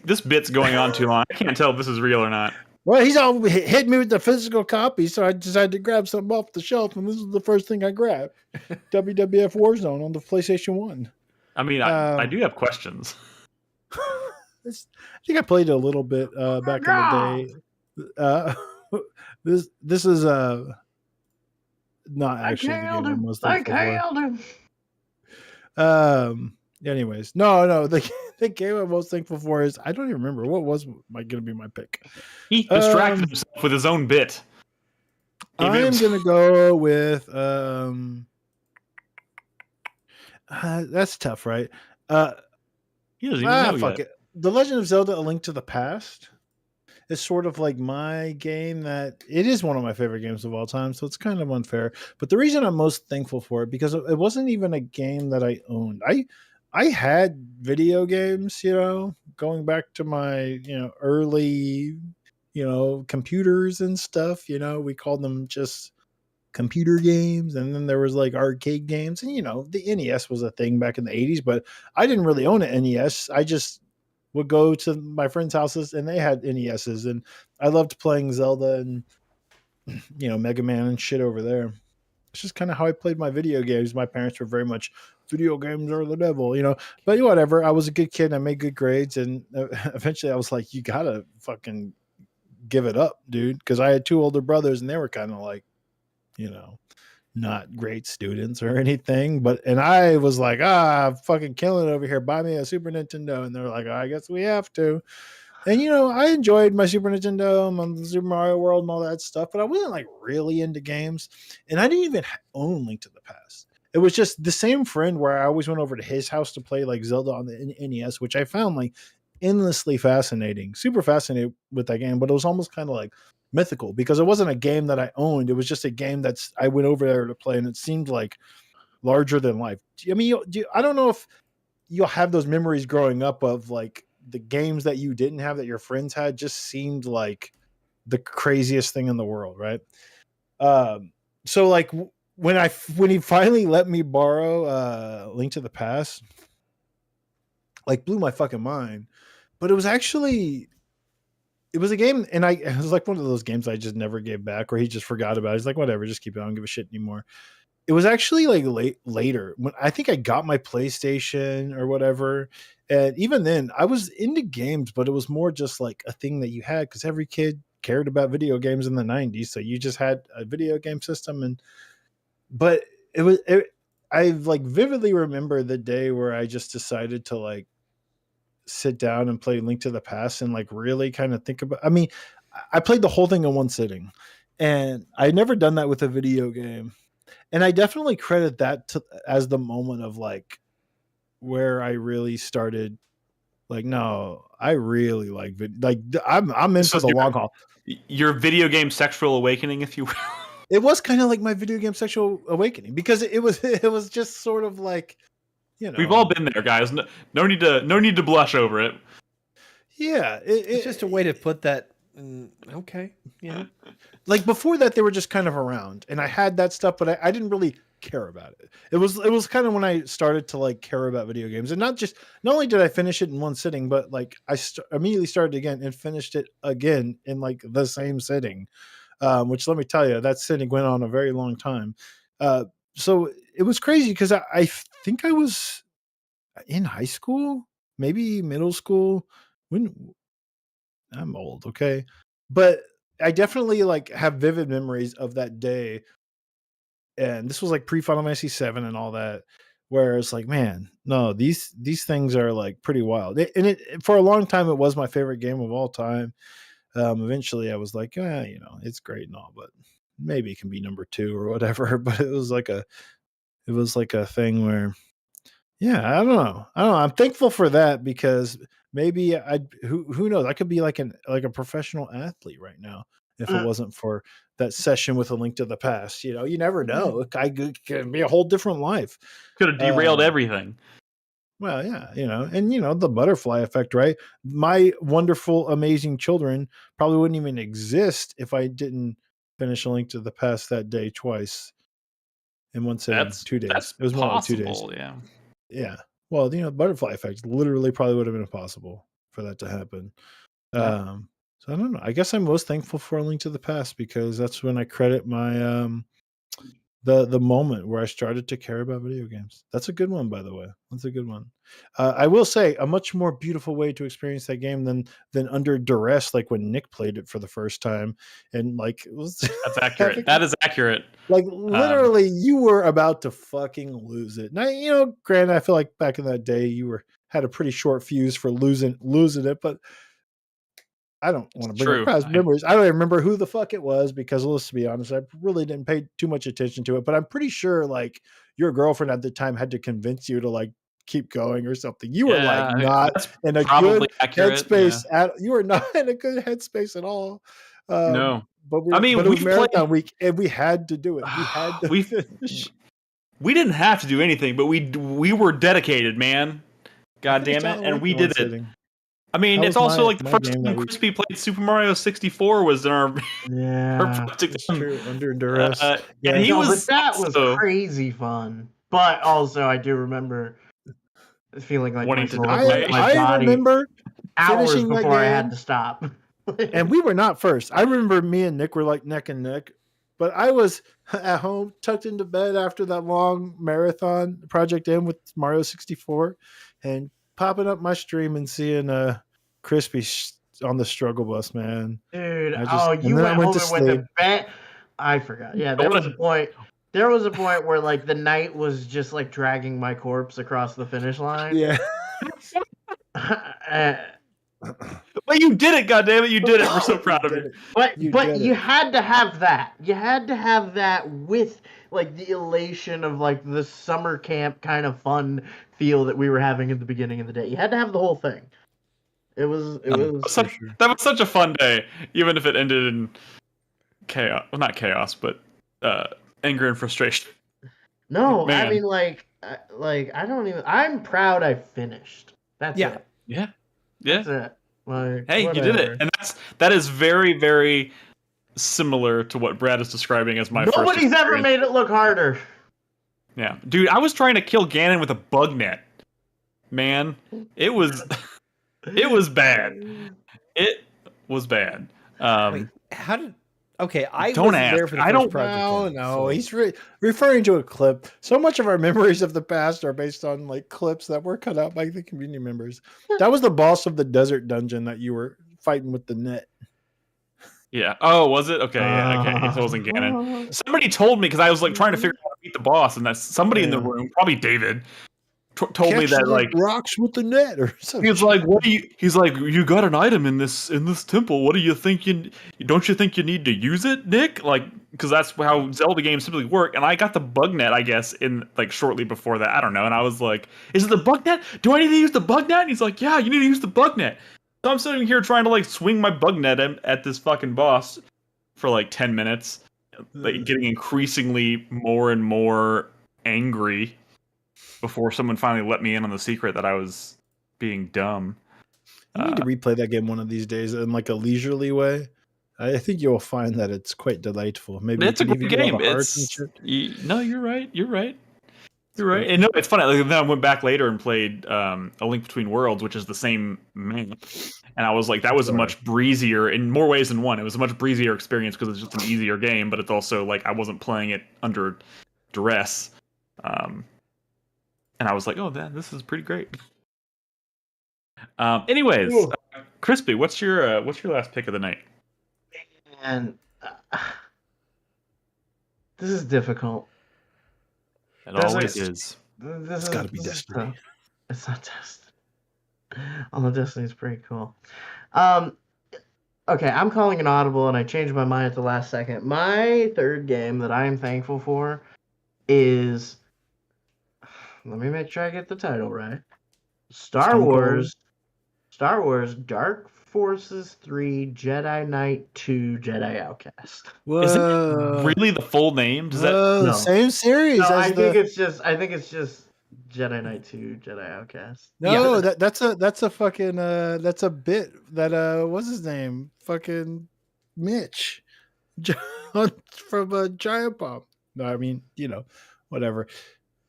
This bit's going on too long. I can't tell if this is real or not. Well, he's all hit me with the physical copy, so I decided to grab something off the shelf, and this is the first thing I grabbed: WWF Warzone on the PlayStation 1. I mean, I do have questions. I think I played it a little bit back in the day. This is not actually the game I'm most thankful for. Anyways, no, the game I'm most thankful for is I don't even remember what was going to be my pick. He distracted himself with his own bit. I am going to go with that's tough, right? He doesn't even know Fuck yet. it. The Legend of Zelda: A Link to the Past is sort of like my game that it is one of my favorite games of all time, so it's kind of unfair. But the reason I'm most thankful for it because it wasn't even a game that I owned. I had video games, going back to my, early, computers and stuff, we called them just computer games. And then there was like arcade games and, the NES was a thing back in the 80s, but I didn't really own an NES. I just would go to my friends' houses and they had NESs and I loved playing Zelda and, Mega Man and shit over there. It's just kind of how I played my video games. My parents were very much video games are the devil, but whatever. I was a good kid. I made good grades. And eventually I was like, you gotta fucking give it up, dude. Because I had two older brothers and they were kind of like, not great students or anything. And I was like, I'm fucking killing it over here. Buy me a Super Nintendo. And they're like, I guess we have to. And, I enjoyed my Super Nintendo and Super Mario World and all that stuff, but I wasn't like really into games. And I didn't even own Link to the Past. It was just the same friend where I always went over to his house to play like Zelda on the NES, which I found like endlessly fascinating, super fascinated with that game. But it was almost kind of like mythical because it wasn't a game that I owned. It was just a game I went over there to play and it seemed like larger than life. I mean, I don't know if you'll have those memories growing up of like, the games that you didn't have that your friends had just seemed like the craziest thing in the world. Right. So like when he finally let me borrow Link to the Past, like blew my fucking mind, but it was a game. And it was like one of those games I just never gave back or he just forgot about it. He's like, whatever, just keep it. I don't give a shit anymore. It was actually like later when I think I got my PlayStation or whatever. And even then I was into games, but it was more just like a thing that you had because every kid cared about video games in the 90s. So you just had a video game system. But I like vividly remember the day where I just decided to like sit down and play Link to the Past and like really kind of think about, I mean, I played the whole thing in one sitting and I'd never done that with a video game. And I definitely credit that as the moment of like where I really started like, no, I really like I'm in for the long haul. Your video game sexual awakening, if you will. It was kind of like my video game sexual awakening because it was just sort of like, we've all been there, guys. No need to blush over it. Yeah, it's just a way to put that. Okay, yeah. Like before that, they were just kind of around, and I had that stuff, but I didn't really care about it. It was kind of when I started to like care about video games, and not only did I finish it in one sitting, but like I immediately started again and finished it again in like the same sitting. Which let me tell you, that sitting went on a very long time. So it was crazy because I think I was in high school, maybe middle school. When I'm old, okay, but I definitely like have vivid memories of that day. And this was like pre Final Fantasy 7 and all that, where it's like, man, no, these things are like pretty wild. And it for a long time it was my favorite game of all time. Eventually I was like, it's great and all, but maybe it can be number 2 or whatever. But it was like a thing where, yeah, I don't know. I'm thankful for that because maybe who knows? I could be like a professional athlete right now if it wasn't for that session with A Link to the Past. You never know. It could be a whole different life. Could have derailed everything. Well, yeah, and the butterfly effect, right? My wonderful, amazing children probably wouldn't even exist if I didn't finish A Link to the Past that day twice in one sitting. 2 days. That's It was more like 2 days. possible, yeah. Yeah. Well, butterfly effect literally probably would have been impossible for that to happen. Yeah. So I don't know. I guess I'm most thankful for A Link to the Past because that's when I credit my the moment where I started to care about video games. That's a good one, by the way. That's a good one. I will say a much more beautiful way to experience that game than under duress, like when Nick played it for the first time, and like it was That's accurate. That is accurate. like literally, you were about to fucking lose it. Now, granted, I feel like back in that day, you had a pretty short fuse for losing it, but I don't want to bring up past memories. I don't even remember who the fuck it was because let's be honest, I really didn't pay too much attention to it. But I'm pretty sure like your girlfriend at the time had to convince you to like keep going or something. You were like not in a good headspace. You were not in a good headspace at all. No, but it was marathon week, and we had to do it. We had to finish. We didn't have to do anything, but we were dedicated, man. God damn it, and we did it. I mean, it's also like the first time Crispy played Super Mario 64 was in our That's true. Under duress. And he was that was crazy fun. But also, I do remember feeling like wanting to my I remember hours finishing before I had to stop. And we were not first. I remember me and Nick were like neck and neck, but I was at home tucked into bed after that long marathon Project M with Mario 64 and popping up my stream and seeing Crispy on the struggle bus, man. Dude, you went home and went to bed. I forgot. Yeah, there was a point. There was a point where like the night was just like dragging my corpse across the finish line. Yeah. But you did it, goddammit, you did it. We're so proud of you. But you had to have that. You had to have that with like the elation of like the summer camp kind of fun feel that we were having at the beginning of the day. You had to have the whole thing. That was such a fun day, even if it ended in chaos. Well, not chaos, but anger and frustration. No, man. I mean I don't even. I'm proud I finished. That's it. Yeah. That's it. Like, hey, whatever. You did it, and that is very, very similar to what Brad is describing as my. Nobody's ever made it look harder. Yeah, dude, I was trying to kill Ganon with a bug net. Man, it was bad. It was bad. Wait, how did? Okay, I don't wasn't ask. there for the I first don't project. No, so. He's referring to a clip. So much of our memories of the past are based on like clips that were cut out by the community members. That was the boss of the desert dungeon that you were fighting with the net. Yeah. Oh, was it? Okay. Yeah. Okay. It wasn't Ganon. Somebody told me because I was like trying to figure out how to beat the boss, and that's somebody in the room, probably David, told me that like rocks with the net or something. He's like, what do you? He's like, you got an item in this temple. What do you think don't you think you need to use it, Nick? Like, because that's how Zelda games typically work. And I got the bug net, I guess, in like shortly before that. I don't know. And I was like, is it the bug net? Do I need to use the bug net? And he's like, yeah, you need to use the bug net. So I'm sitting here trying to like swing my bug net at this fucking boss for like 10 minutes, like getting increasingly more and more angry. Before someone finally let me in on the secret that I was being dumb. You need to replay that game one of these days in like a leisurely way. I think you'll find that it's quite delightful. Maybe It's a you can great even do all game. the hearts and shit. No, you're right. You're right. You're right. And no, it's funny. Like, then I went back later and played A Link Between Worlds, which is the same map. And I was like, that was a much breezier, in more ways than one. It was a much breezier experience because it's just an easier game, but it's also like I wasn't playing it under duress. And I was like, oh, this is pretty great. Anyways, Crispy, what's your last pick of the night? And this is difficult. It always is. It's got to be Destiny. It's not Destiny. Although Destiny's pretty cool. Okay, I'm calling an audible, and I changed my mind at the last second. My third game that I am thankful for is... Let me make sure I get the title right. Star Wars Dark Forces 3 Jedi Knight 2 Jedi Outcast. Whoa. Is it really the full name? Does that No. Same series? No, I think it's just Jedi Knight 2 Jedi Outcast. No, that's a fucking that's a bit that what's his name? Fucking Mitch from Giant Bomb. No, I mean, whatever.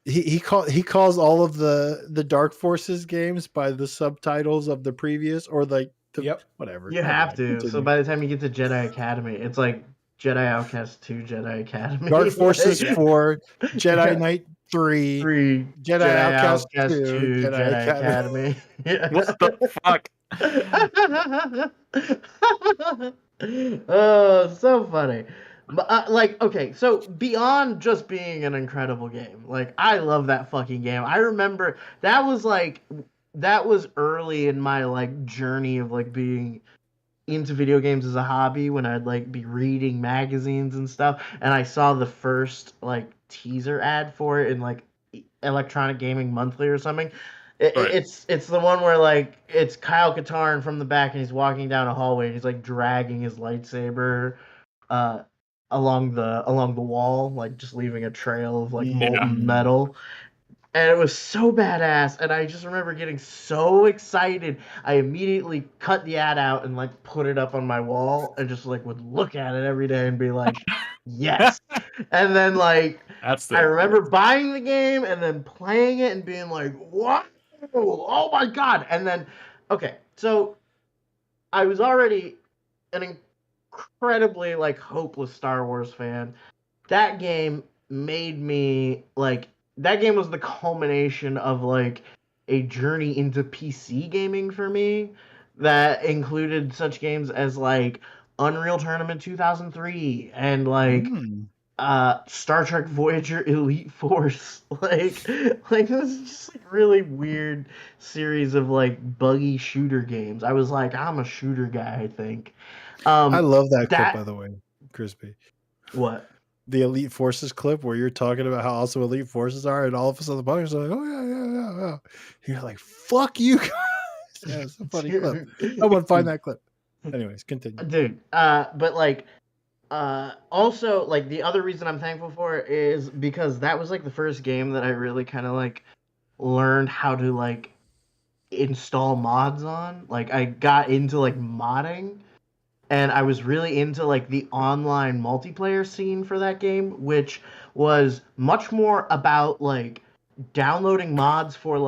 He calls all of the Dark Forces games by the subtitles of the previous or whatever. You have to. Continue. So by the time you get to Jedi Academy, it's like Jedi Outcast 2 Jedi Academy. Dark Forces 4, Jedi Knight 3 Jedi Outcast 2 Jedi Academy. What the fuck? Oh, so funny. Okay, so beyond just being an incredible game, I love that fucking game. I remember that was early in my journey of being into video games as a hobby, when I'd be reading magazines and stuff, and I saw the first teaser ad for it in Electronic Gaming Monthly or something. It's the one where it's Kyle Katarn from the back, and he's walking down a hallway, and he's dragging his lightsaber along the wall, just leaving a trail of molten metal. And it was so badass, and I just remember getting so excited. I immediately cut the ad out and put it up on my wall, and just would look at it every day and be like, yes. And then I remember buying the game and then playing it and being like, what? Oh my god. And then so I was already an incredibly hopeless Star Wars fan. That game made me that game was the culmination of a journey into PC gaming for me that included such games as Unreal Tournament 2003 and Star Trek Voyager Elite Force. It was just really weird series of buggy shooter games. I was I'm a shooter guy, I think. I love that clip, by the way, Crispy. What? The Elite Forces clip where you're talking about how awesome Elite Forces are, and all of us on the podcast are like, oh yeah. You're like, fuck you guys. Yeah, it's a funny clip. I want to find that clip. Anyways, continue. Dude, but also the other reason I'm thankful for it is because that was the first game that I really kind of learned how to install mods on. I got into modding. And I was really into the online multiplayer scene for that game, which was much more about downloading mods for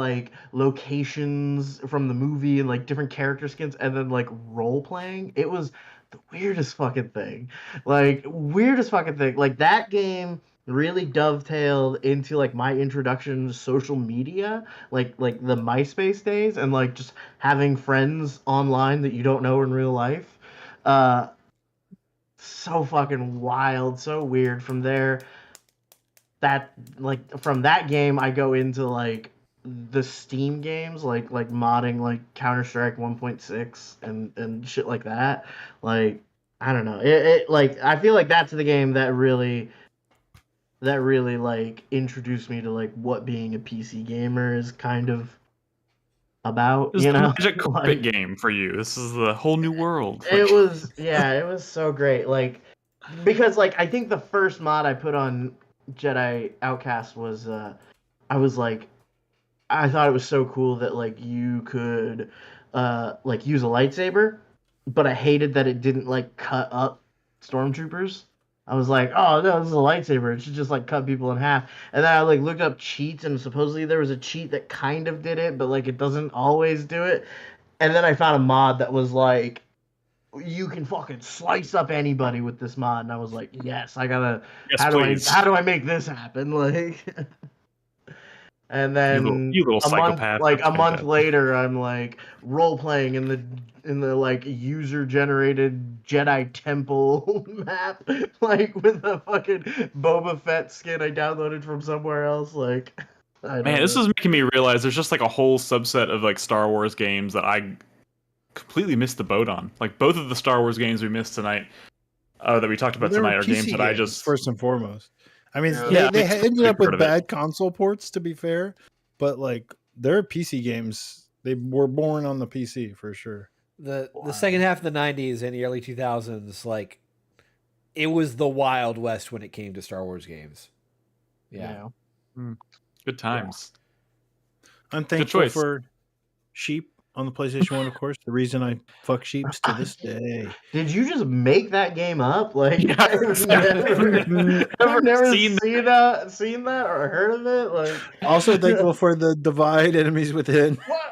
locations from the movie and different character skins, and then role playing. It was the weirdest fucking thing. That game really dovetailed into my introduction to social media, the MySpace days, and just having friends online that you don't know in real life. So fucking wild, so weird. From there, from that game, I go into the Steam games, modding Counter-Strike 1.6 and shit like that. I don't know. I feel that's the game that really introduced me to what being a PC gamer is kind of about. This is the magic carpet game for you. This is the whole new world. It was so great. Because I think the first mod I put on Jedi Outcast was I thought it was so cool that you could use a lightsaber, but I hated that it didn't like cut up stormtroopers. I was like, oh no, this is a lightsaber. It should just like cut people in half. And then I like looked up cheats, and supposedly there was a cheat that kind of did it, but like it doesn't always do it. And then I found a mod that was like, you can fucking slice up anybody with this mod, and I was like, yes, I gotta. Yes, How do I make this happen? Like, and then you little a month, psychopath. like a month later, I'm like role playing in the like user generated Jedi Temple map, like with a fucking Boba Fett skin I downloaded from somewhere else. Like, I don't Man, this know. is making me realize there's just like a whole subset of like Star Wars games that I completely missed the boat on. Like both of the Star Wars games we missed tonight, that we talked about They were tonight, are games PC that I just first and foremost. I mean, Yeah. they Yeah, ended up heard with of it. bad console ports, to be fair, but like their PC games, they were born on the PC for sure. The Wow. second half of the 90s and the early 2000s, like, it was the Wild West when it came to Star Wars games. Yeah. good times. I'm thankful choice. for Sheep on the PlayStation 1, of course. The reason I fuck Sheeps to this day. Did you just make that game up? Like, Yeah. I've never Seen seen that or heard of it. Like, Also thankful for the Divide Enemies Within. what?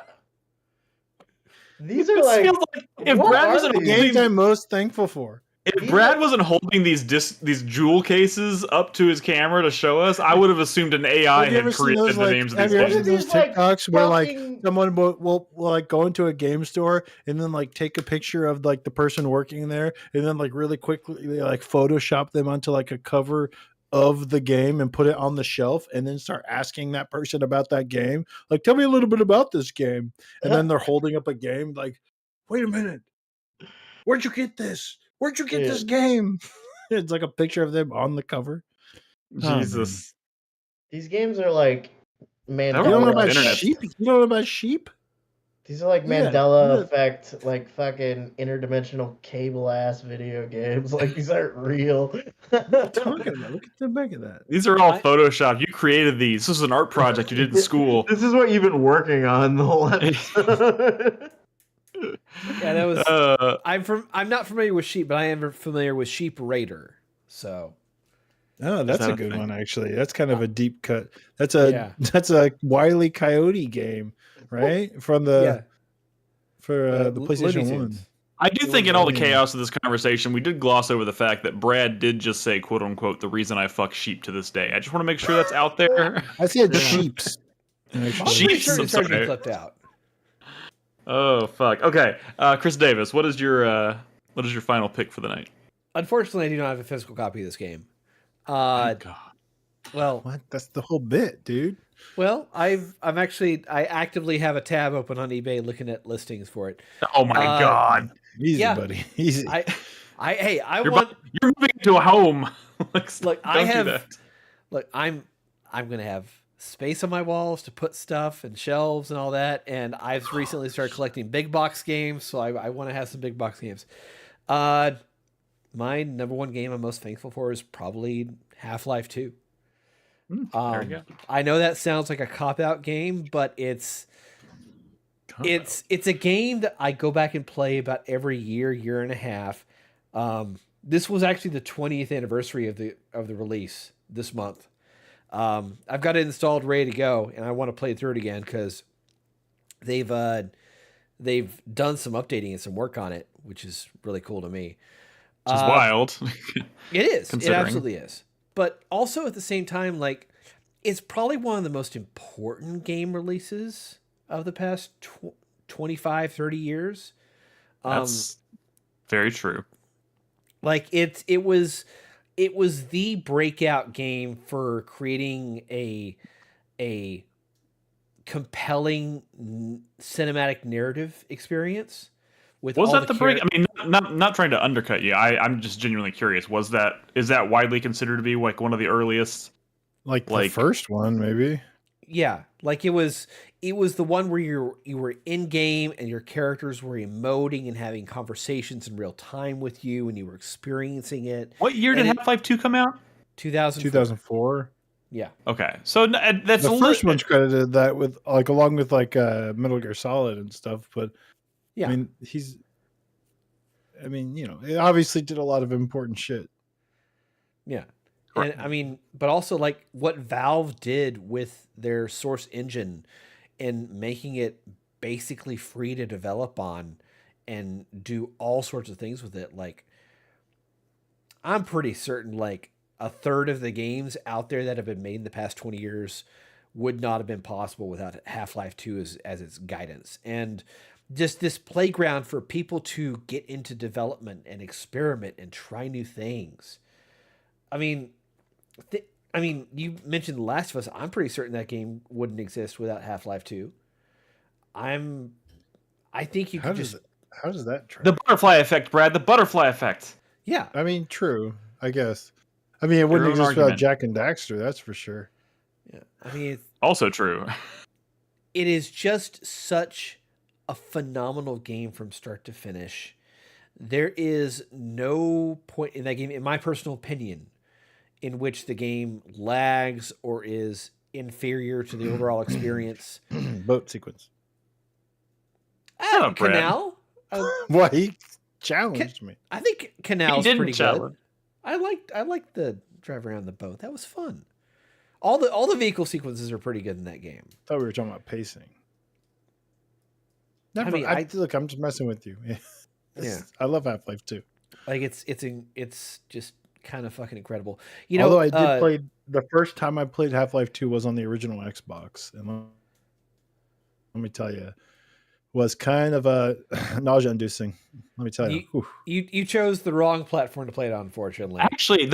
These are This like, feels like if what Brad are wasn't these? Games holding, I'm most thankful for. if Brad wasn't holding these jewel cases up to his camera to show us, I would have assumed an AI Have you ever had seen created those, the names of have these you ever games. seen those These, like, TikToks where like fucking- someone will like go into a game store and then like take a picture of like the person working there and then like really quickly like Photoshop them onto like a cover of the game and put it on the shelf and then start asking that person about that game. Like, tell me a little bit about this game. And then they're holding up a game like, wait a minute. Where'd you get this? Where'd you get this game? It's like a picture of them on the cover. Jesus. These games are like You Never don't know Mandela about Internet. sheep? You don't know about sheep? These are like Yeah, Mandela yeah. effect, like fucking interdimensional cable ass video games. Like, these aren't real. Talking about. Look at the back of that. These are all Photoshop. You created these. This is an art project you did in school. This is what you've been working on the whole episode. Yeah, that was. Uh, I'm not familiar with Sheep, but I am familiar with Sheep Raider. So Oh, that's that a a good thing? one actually. That's kind of a deep cut. That's a Yeah. that's a Wile E. Coyote game, right? From the yeah, for the Looney PlayStation 1. Tunes. I do think in all the Yeah. chaos of this conversation, we did gloss over the fact that Brad did just say, quote unquote, the reason I fuck sheep to this day. I just want to make sure that's out there. I said Yeah. sheeps. I'm Actually. pretty Sheep- sure I'm it's already sorry. clipped out. Oh, fuck. Okay. Chris Davis, what is your final pick for the night? Unfortunately, I do not have a physical copy of this game. God. Well, What? That's the whole bit, dude. I actively have a tab open on eBay looking at listings for it. Oh my God. Easy, Yeah. buddy. Easy. You're want moving into a home. look. I Don't do have that. look. I'm gonna have space on my walls to put stuff and shelves and all that. And I've recently started collecting big box games, so I want to have some big box games. My number one game I'm most thankful for is probably Half-Life 2. There we go. I know that sounds like a cop-out game, but it's a game that I go back and play about every year and a half. This was actually the 20th anniversary of the release this month. I've got it installed, ready to go, and I want to play through it again because they've done some updating and some work on it, which is really cool to me. Which is wild. It is. It Considering. absolutely is. But also at the same time, like, it's probably one of the most important game releases of the past 25, 30 years. That's very true. Like it was the breakout game for creating a compelling cinematic narrative experience. Was that the break? I mean, not trying to undercut you. I'm just genuinely curious. Is that widely considered to be like one of the earliest? like the first one, maybe. Yeah, like it was the one where you were in game and your characters were emoting and having conversations in real time with you and you were experiencing it. What year did Half-Life 2 come out? 2004. Yeah. Okay, so that's The first one's credited that with like along with like Metal Gear Solid and stuff, but Yeah. I mean I mean, it obviously did a lot of important shit. Yeah. Correct. And I mean, but also like what Valve did with their Source engine and making it basically free to develop on and do all sorts of things with it. Like, I'm pretty certain like a third of the games out there that have been made in the past 20 years would not have been possible without Half-Life 2 as its guidance. And just this playground for people to get into development and experiment and try new things. I mean, you mentioned The Last of Us. I'm pretty certain that game wouldn't exist without Half-Life 2. I think you could How does that track? The butterfly effect, Brad. The butterfly effect. Yeah. I mean, true. I guess. I mean, it wouldn't exist without Jack and Daxter. That's for sure. Yeah. I mean, Also true. it is just such a phenomenal game from start to finish. There is no point in that game, in my personal opinion, in which the game lags or is inferior to the overall experience. Boat sequence. Brad. Canal? Well, he challenged me. I think Canal's didn't pretty challenge. good. I liked the drive around the boat. That was fun. All the vehicle sequences are pretty good in that game. I thought we were talking about pacing. I mean, look, I'm just messing with you. Yeah. I love Half-Life 2. Like it's just kind of fucking incredible. Although I did play the first time I played Half-Life 2 was on the original Xbox, and let me tell you, was kind of nausea-inducing. Let me tell you. You chose the wrong platform to play it on, unfortunately. Actually,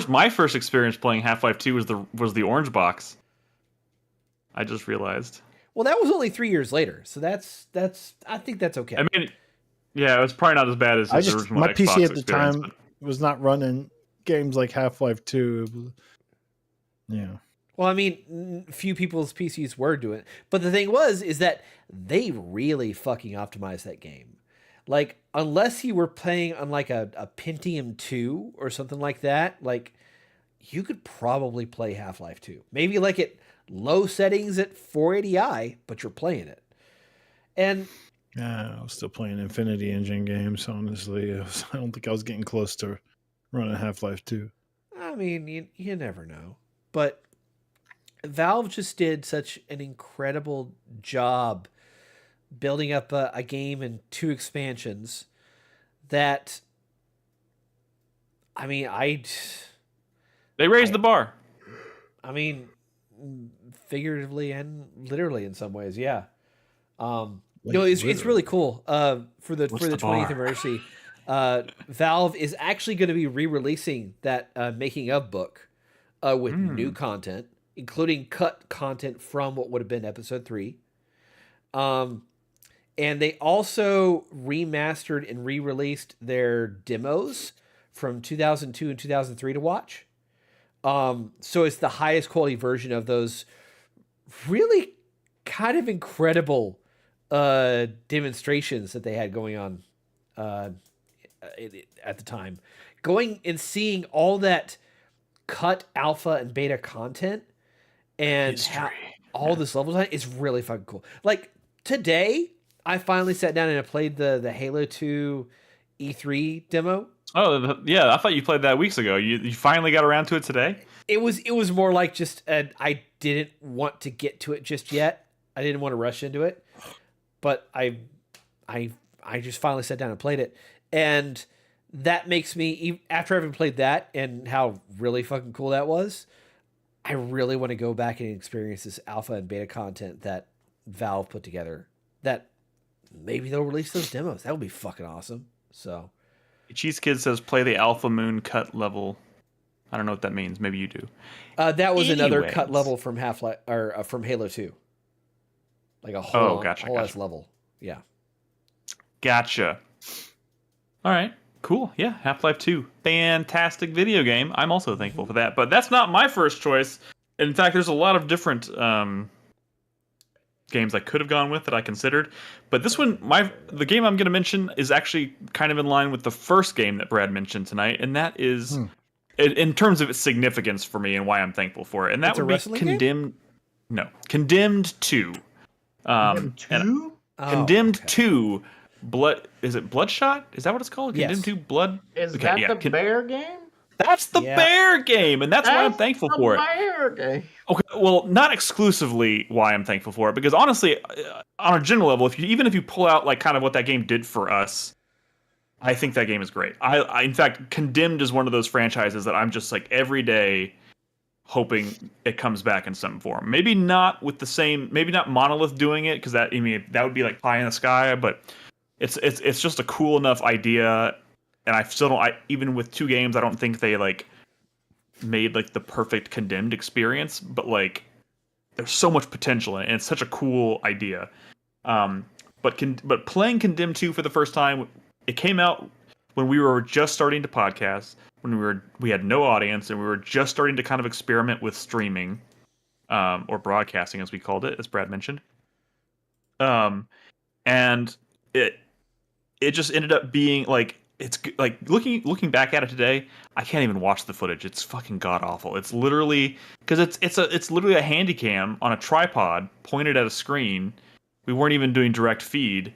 my first experience playing Half-Life 2 was the orange box. I just realized. Well, that was only 3 years later, so that's I think that's okay. I mean, yeah, it was probably not as bad as the original my Xbox PC at the experience, time was not running games like Half-Life 2. Yeah. Well, I mean, few people's PCs were doing it. But the thing is that they really fucking optimized that game. Like, unless you were playing on like a Pentium 2 or something like that, like, you could probably play Half-Life 2. Maybe like at low settings at 480i, but you're playing it. And yeah, I was still playing Infinity Engine games, honestly. I don't think I was getting close to running Half-Life 2. I mean, you never know. But Valve just did such an incredible job building up a game and 2 expansions that, I mean, they raised the bar. I mean, figuratively and literally in some ways, yeah. It's really cool. For the 20th anniversary, Valve is actually going to be re-releasing that making of book with new content, including cut content from what would have been episode 3. And they also remastered and re-released their demos from 2002 and 2003 to watch. So it's the highest quality version of those really kind of incredible demonstrations that they had going on at the time. Going and seeing all that cut alpha and beta content and all this level design is really fucking cool. Like today, I finally sat down and I played the Halo 2 E3 demo. Oh yeah, I thought you played that weeks ago. You finally got around to it today? It was more like just I didn't want to get to it just yet. I didn't want to rush into it, but I just finally sat down and played it, and that makes me, after having played that and how really fucking cool that was, I really want to go back and experience this alpha and beta content that Valve put together. That maybe they'll release those demos. That would be fucking awesome. So, Cheese Kid says play the Alpha Moon cut level. I don't know what that means. Maybe you do. That was another cut level from Half-Life or from Halo 2. Like a whole ass level. Yeah. Gotcha. All right. Cool. Yeah. Half-Life 2. Fantastic video game. I'm also thankful for that. But that's not my first choice. In fact, there's a lot of different games I could have gone with that I considered. But this one, the game I'm going to mention is actually kind of in line with the first game that Brad mentioned tonight. And that is, in terms of its significance for me and why I'm thankful for it. And that would be Condemned. No. Condemned 2. Condemned 2? Condemned 2 Is it Bloodshot? Is that what it's called? Yes. Condemned 2 Blood? Is that the bear game? That's the bear game, and that's why I'm thankful for it. Bear game. Okay, well, not exclusively why I'm thankful for it, because honestly, on a general level, even if you pull out like kind of what that game did for us, I think that game is great. I in fact, Condemned is one of those franchises that I'm just like every day hoping it comes back in some form. Maybe not with the same, maybe not Monolith doing it, because that would be like pie in the sky, but it's just a cool enough idea. And I still don't. Even with 2 games, I don't think they like made like the perfect Condemned experience. But like, there's so much potential in it, and it's such a cool idea. But playing Condemned 2 for the first time, it came out when we were just starting to podcast, when we had no audience, and we were just starting to kind of experiment with streaming, or broadcasting as we called it, as Brad mentioned. And it just ended up being like. It's like looking back at it today, I can't even watch the footage. It's fucking god awful. It's literally because it's literally a handy cam on a tripod pointed at a screen. We weren't even doing direct feed,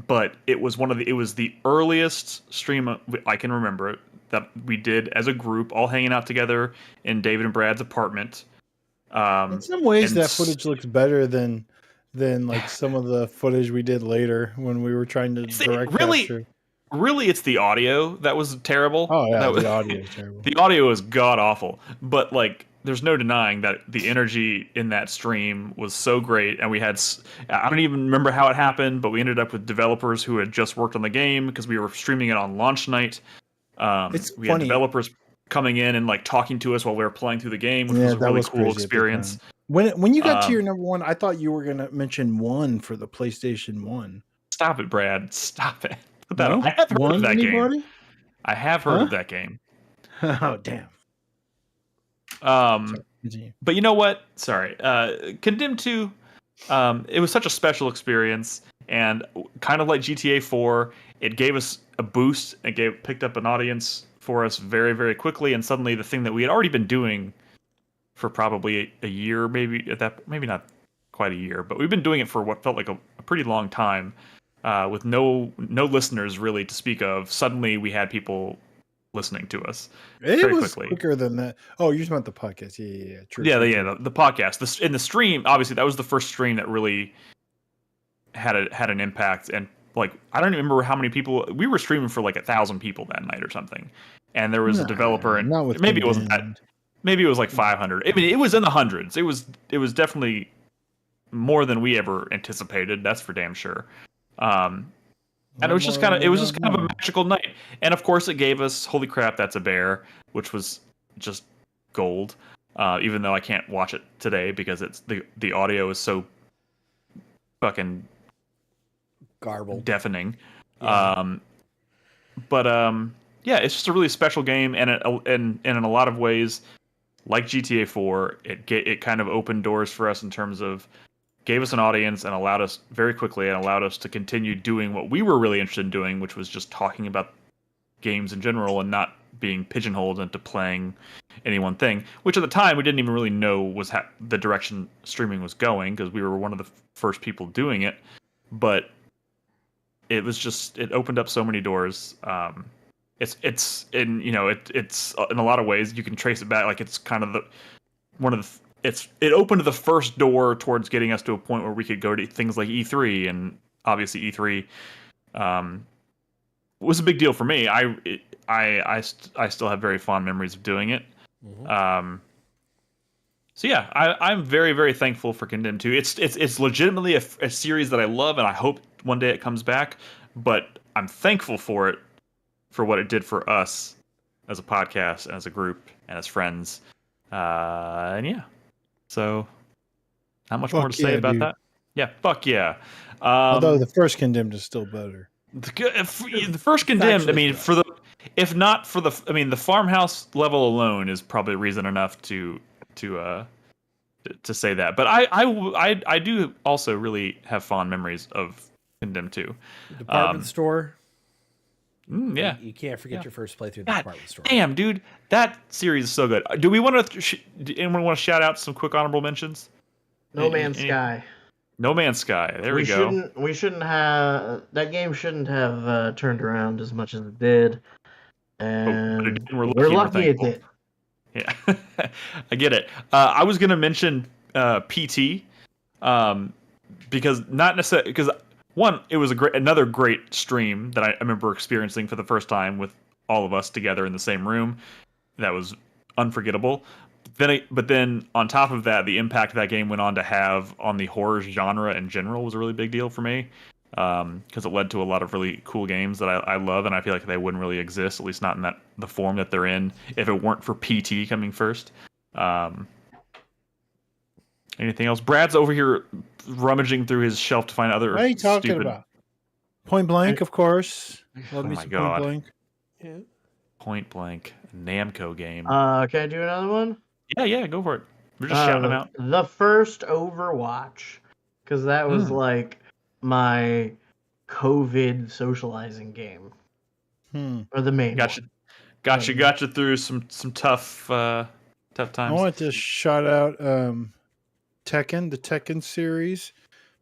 but it was the earliest stream I can remember that we did as a group, all hanging out together in David and Brad's apartment. In some ways, that footage looks better than like some of the footage we did later when we were trying to direct capture. Really, it's the audio that was terrible. Oh yeah, the audio is terrible. The audio is god awful, but like, there's no denying that the energy in that stream was so great, and we had. I don't even remember how it happened, but we ended up with developers who had just worked on the game because we were streaming it on launch night. We had developers coming in and like talking to us while we were playing through the game, which was a really cool experience. When you got to your number 1, I thought you were gonna mention 1 for the PlayStation 1. Stop it, Brad. Stop it. No? I have heard of that anybody? game. I have heard of that game. Oh damn. But you know what? Sorry. Condemned 2, it was such a special experience, and kind of like GTA 4, it gave us a boost and picked up an audience for us very, very quickly, and suddenly the thing that we had already been doing for probably a year, maybe not quite a year, but we've been doing it for what felt like a pretty long time. With no listeners really to speak of, suddenly we had people listening to us very quickly. Quicker than that. Oh, you're talking about the podcast? Yeah, true. Yeah, the podcast. In the stream, obviously, that was the first stream that really had an impact. And like, I don't remember how many people we were streaming for, like 1,000 people that night or something. And there was a developer, and maybe it wasn't that. Maybe it was like 500. I mean, it was in the hundreds. It was definitely more than we ever anticipated. That's for damn sure. And it was just kind of a magical night. And of course, it gave us Holy Crap, That's a Bear, which was just gold. Even though I can't watch it today because it's the audio is so fucking garbled, deafening. Yeah. Yeah, it's just a really special game, and in a lot of ways, like GTA 4, it kind of opened doors for us in terms of gave us an audience and allowed us to continue doing what we were really interested in doing, which was just talking about games in general and not being pigeonholed into playing any one thing, which at the time we didn't even really know was the direction streaming was going, because we were one of the first people doing it. But it opened up so many doors. It's in a lot of ways you can trace it back. Like, it's kind of it opened the first door towards getting us to a point where we could go to things like E3, and obviously E3 was a big deal for me. I still have very fond memories of doing it. Mm-hmm. So yeah, I'm very, very thankful for Condemned 2. It's legitimately a series that I love, and I hope one day it comes back. But I'm thankful for it, for what it did for us as a podcast, and as a group, and as friends. And yeah. So, not much more to say about that. Yeah, fuck yeah. Although the first Condemned is still better. The first Condemned, I mean, the farmhouse level alone is probably reason enough to say that. But I do also really have fond memories of Condemned 2. Department store. Yeah, you can't forget your first playthrough of the department store. Damn, dude, that series is so good. Do we want to? Anyone want to shout out some quick honorable mentions? No Man's Sky. No Man's Sky. There we go. We shouldn't have that game. Shouldn't have turned around as much as it did, But it and did, and we're we're lucky it thankful. did. Yeah, I get it. I was gonna mention PT, because not necessarily because one, it was another great stream that I remember experiencing for the first time with all of us together in the same room. That was unforgettable. But then on top of that, the impact that game went on to have on the horror genre in general was a really big deal for me, because it led to a lot of really cool games that I love, and I feel like they wouldn't really exist, at least not in the form that they're in, if it weren't for PT coming first. Anything else? Brad's over here rummaging through his shelf to find other. What are you talking about? Point Blank, of course. Love Oh me my some God. Point Blank. Yeah. Point Blank, Namco game. Can I do another one? Yeah, go for it. We're just shouting them out. The first Overwatch, because that was like my COVID socializing game, or the main. Got you through some tough times. I want to shout out Tekken, the Tekken series.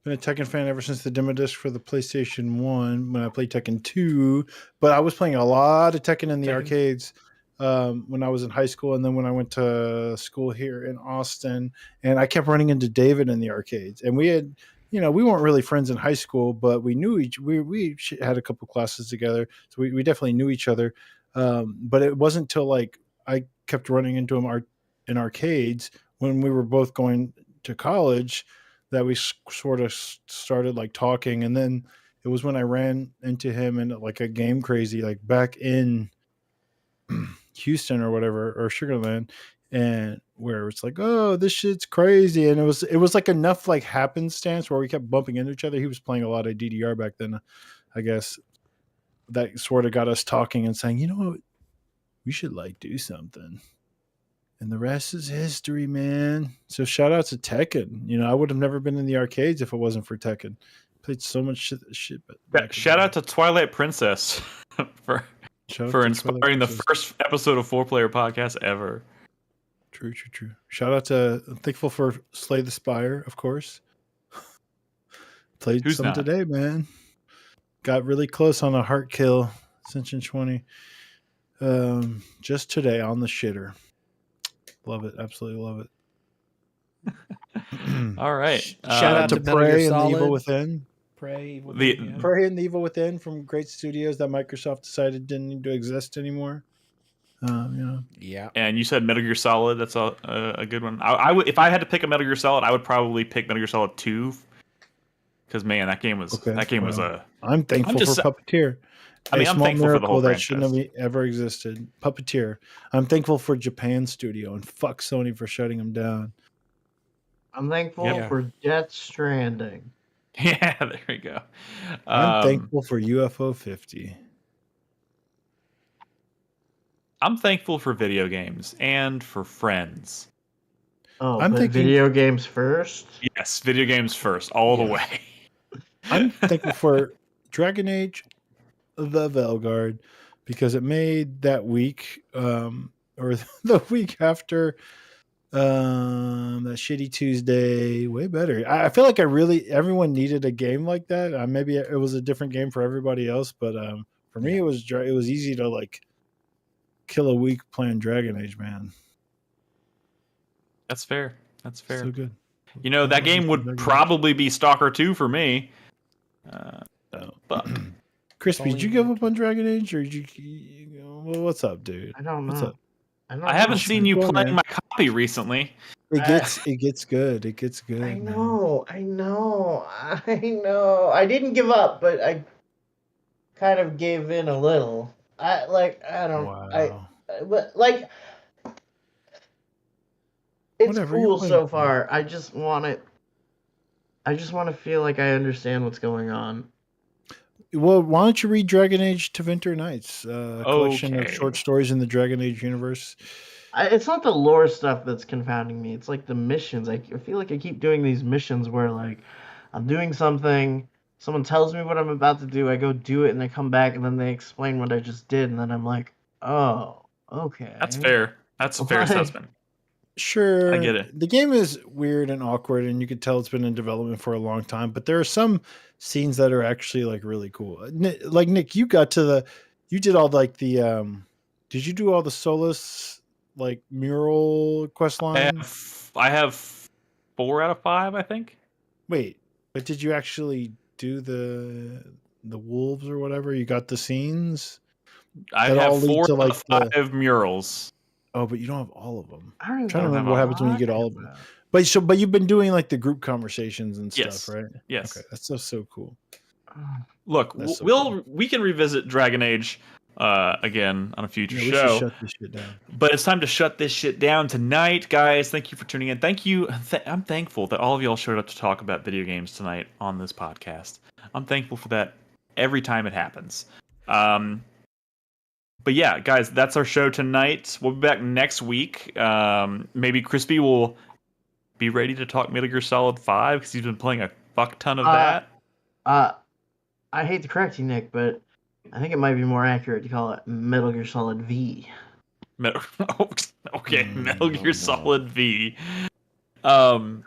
Been a Tekken fan ever since the demo disc for the PlayStation 1 when I played Tekken 2. But I was playing a lot of Tekken in the arcades when I was in high school, and then when I went to school here in Austin, and I kept running into David in the arcades. And we had, we weren't really friends in high school, but we knew we had a couple classes together, so we definitely knew each other. But it wasn't till like I kept running into him in arcades when we were both going to college that we sort of started like talking. And then it was when I ran into him in like a Game Crazy, like back in Houston or whatever, or Sugarland, and where it's like, oh, this shit's crazy. And it was like enough like happenstance where we kept bumping into each other. He was playing a lot of DDR back then, I guess. That sort of got us talking and saying, you know what, we should like do something. And the rest is history, man. So shout out to Tekken. I would have never been in the arcades if it wasn't for Tekken. Played so much shit. Shout out to Twilight Princess for inspiring the first episode of 4Player podcast ever. True. Shout out to thankful for Slay the Spire, of course. Played today, man. Got really close on a heart kill, Ascension 20. Just today on the shitter. Love it. Absolutely love it. All right. Shout out to Prey and the Evil Within. Prey and the Evil Within from great studios that Microsoft decided didn't need to exist anymore. Yeah. And you said Metal Gear Solid. That's a good one. I would, if I had to pick a Metal Gear Solid, I would probably pick Metal Gear Solid 2. Because man, that game was I'm thankful for Puppeteer. I'm thankful for the whole that shouldn't have ever existed. Puppeteer. I'm thankful for Japan Studio, and fuck Sony for shutting them down. I'm thankful for Death Stranding. Yeah, there we go. I'm thankful for UFO 50. I'm thankful for video games and for friends. Oh, I'm thinking video games first? Yes, video games first, all the way. I'm thankful for Dragon Age, the Veilguard, because it made that week, or the week after that shitty Tuesday way better. I feel like everyone needed a game like that. Maybe it was a different game for everybody else, but for me it was easy to like kill a week playing Dragon Age, man. That's fair. So good. That game would probably be Stalker 2 for me. But Crispy, did you give up on Dragon Age, or did you what's up, dude? I don't know. What's up? I haven't seen you playing my copy recently. It gets good. It gets good. I know. I didn't give up, but I kind of gave in a little. It's cool so far. I just want to feel like I understand what's going on. Well, why don't you read Dragon Age to Winter Nights, a collection of short stories in the Dragon Age universe? It's not the lore stuff that's confounding me. It's like the missions. I feel like I keep doing these missions where like I'm doing something, someone tells me what I'm about to do, I go do it, and I come back, and then they explain what I just did, and then I'm like, oh, okay. That's fair. That's a fair assessment. Sure, I get it. the game is weird and awkward, and you could tell it's been in development for a long time. But there are some scenes that are actually like really cool. Like Nick, you did all like did you do all the Solus like mural quest line? I have 4 out of 5, I think. Wait, but did you actually do the wolves or whatever? You got the scenes I that all have lead 4 to out like of 5 murals. Oh, but you don't have all of them. I don't I'm even trying to don't remember have what all happens when you get all of them. about. But you've been doing like the group conversations and Yes. stuff, right? Yes. Okay, that's so cool. Look, That's so we can revisit Dragon Age again on a future Yeah, we show. should shut this shit down. But it's time to shut this shit down tonight, guys. Thank you for tuning in. Thank you. I'm thankful that all of y'all showed up to talk about video games tonight on this podcast. I'm thankful for that every time it happens. But yeah, guys, that's our show tonight. We'll be back next week. Maybe Crispy will be ready to talk Metal Gear Solid 5 because he's been playing a fuck ton of that. I hate to correct you, Nick, but I think it might be more accurate to call it Metal Gear Solid V. Okay, Metal Gear Solid V. And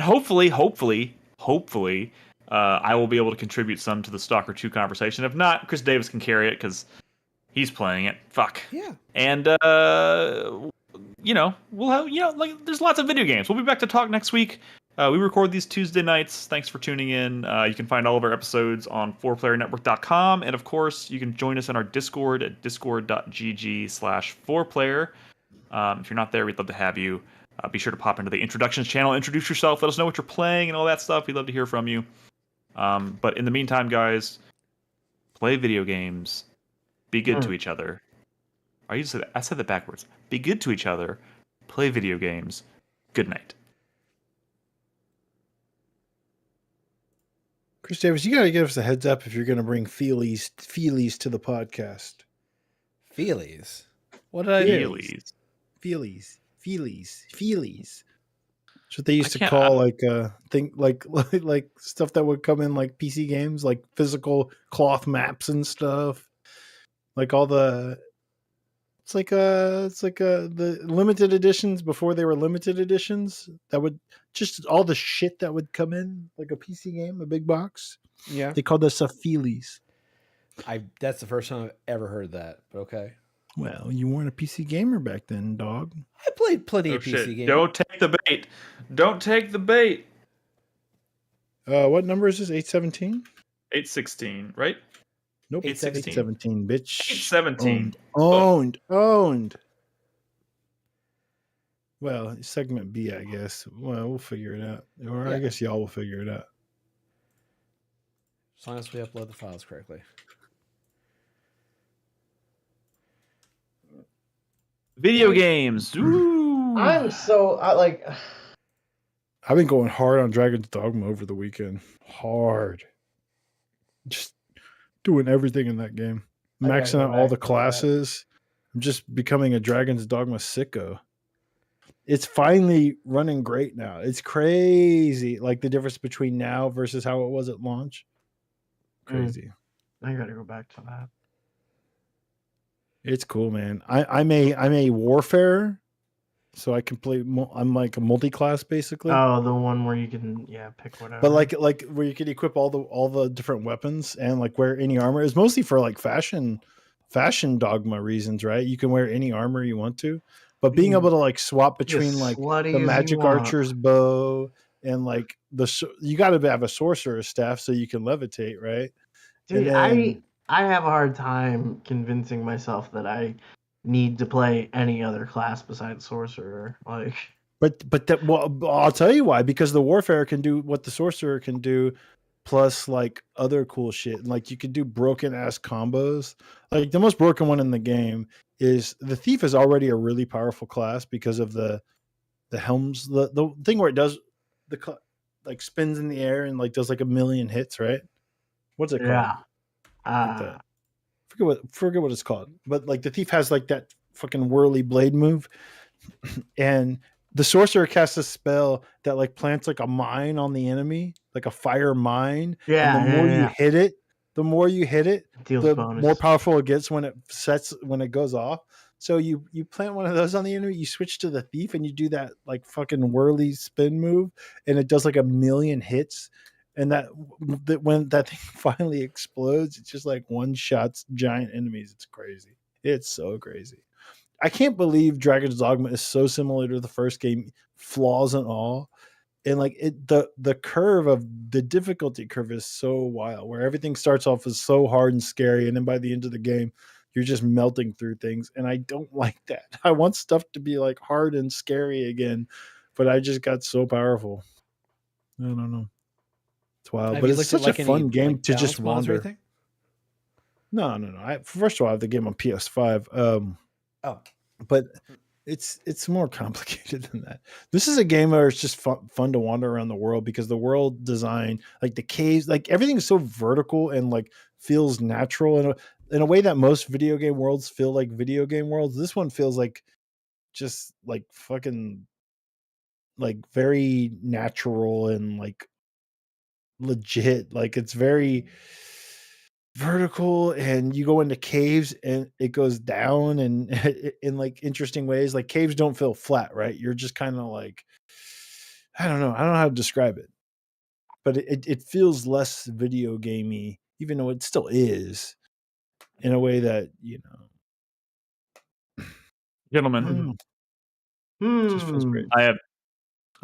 hopefully, I will be able to contribute some to the Stalker 2 conversation. If not, Chris Davis can carry it because he's playing it. Fuck. Yeah. And we'll have like there's lots of video games. We'll be back to talk next week. We record these Tuesday nights. Thanks for tuning in. You can find all of our episodes on 4playernetwork.com. And of course, you can join us in our Discord at discord.gg/4player. If you're not there, we'd love to have you. Be sure to pop into the introductions channel, introduce yourself, let us know what you're playing and all that stuff. We'd love to hear from you. But in the meantime, guys, play video games. Be good to each other. I said that backwards. Be good to each other. Play video games. Good night. Chris Davis, you got to give us a heads up if you're going to bring feelies to the podcast. Feelies? What did I do? Feelies. That's what they used to call like stuff that would come in like PC games, like physical cloth maps and stuff. Like all the it's like the limited editions before they were limited editions that would just all the shit that would come in like a PC game, a big box. Yeah. They called that stuff feelies. That's the first time I've ever heard that. But okay. Well, you weren't a PC gamer back then, dog. I played plenty of PC games. Don't take the bait. Don't take the bait. What number is this? 817? 816, right? Nope. 816. 817, bitch. 817. Owned. Well, segment B, I guess. Well, we'll figure it out. Or I guess y'all will figure it out. As long as we upload the files correctly. Video games. Ooh. I've been going hard on Dragon's Dogma over the weekend. Hard. Just doing everything in that game. Maxing out all the classes. I'm just becoming a Dragon's Dogma sicko. It's finally running great now. It's crazy. Like the difference between now versus how it was at launch. Crazy. I gotta go back to that. It's cool, man. I'm a warfare, so I can play. I'm like a multi-class basically. Oh, the one where you can pick whatever. But like where you can equip all the different weapons and like wear any armor. It's mostly for like fashion Dogma reasons, right? You can wear any armor you want to, but being able to like swap between like the magic archer's bow and like you got to have a sorcerer's staff so you can levitate, right? Dude, I have a hard time convincing myself that I need to play any other class besides sorcerer. Like, I'll tell you why. Because the warfare can do what the sorcerer can do, plus like other cool shit. Like you could do broken ass combos. Like the most broken one in the game is the thief is already a really powerful class because of the helms. The thing where it does like spins in the air and like does like a million hits, right? What's it called? Yeah. Like forget what it's called, but like the thief has like that fucking whirly blade move, and the sorcerer casts a spell that like plants like a mine on the enemy, like a fire mine. Yeah. And the more you hit it, Deals the bonus. more powerful it gets when it goes off. So you plant one of those on the enemy, you switch to the thief, and you do that like fucking whirly spin move, and it does like 1,000,000 hits. And that when that thing finally explodes, it's just like one shots giant enemies. It's crazy. It's so crazy. I can't believe Dragon's Dogma is so similar to the first game, flaws and all. And like the curve of the difficulty curve is so wild, where everything starts off as so hard and scary, and then by the end of the game, you're just melting through things. And I don't like that. I want stuff to be like hard and scary again, but I just got so powerful. I don't know. It's wild, but it's such a fun game to just wander. No. First of all, I have the game on PS5. But it's more complicated than that. This is a game where it's just fun to wander around the world, because the world design, like the caves, like everything is so vertical and like feels natural in a way that most video game worlds feel like video game worlds. This one feels like just like fucking like very natural and like legit. Like it's very vertical, and you go into caves and it goes down and in like interesting ways. Like caves don't feel flat, right? You're just kind of like, I don't know how to describe it, but it feels less video gamey, even though it still is, in a way that, you know, Gentlemen, just feels great. I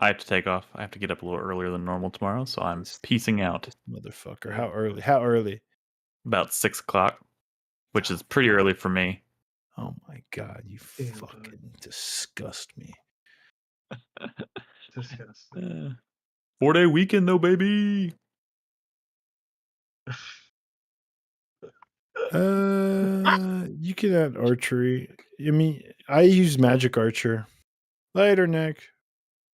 have to take off. I have to get up a little earlier than normal tomorrow, so I'm peacing out. Motherfucker, how early? About 6 o'clock, which is pretty early for me. Oh my god, you fucking disgust me. Disgusting. 4-day weekend though, baby. You can add archery. I mean, I use magic archer. Later, Nick.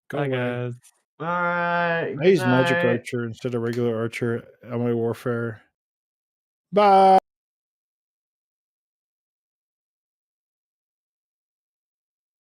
Go Bye, away. guys. All right. I use magic archer instead of regular archer on my warfare. Bye.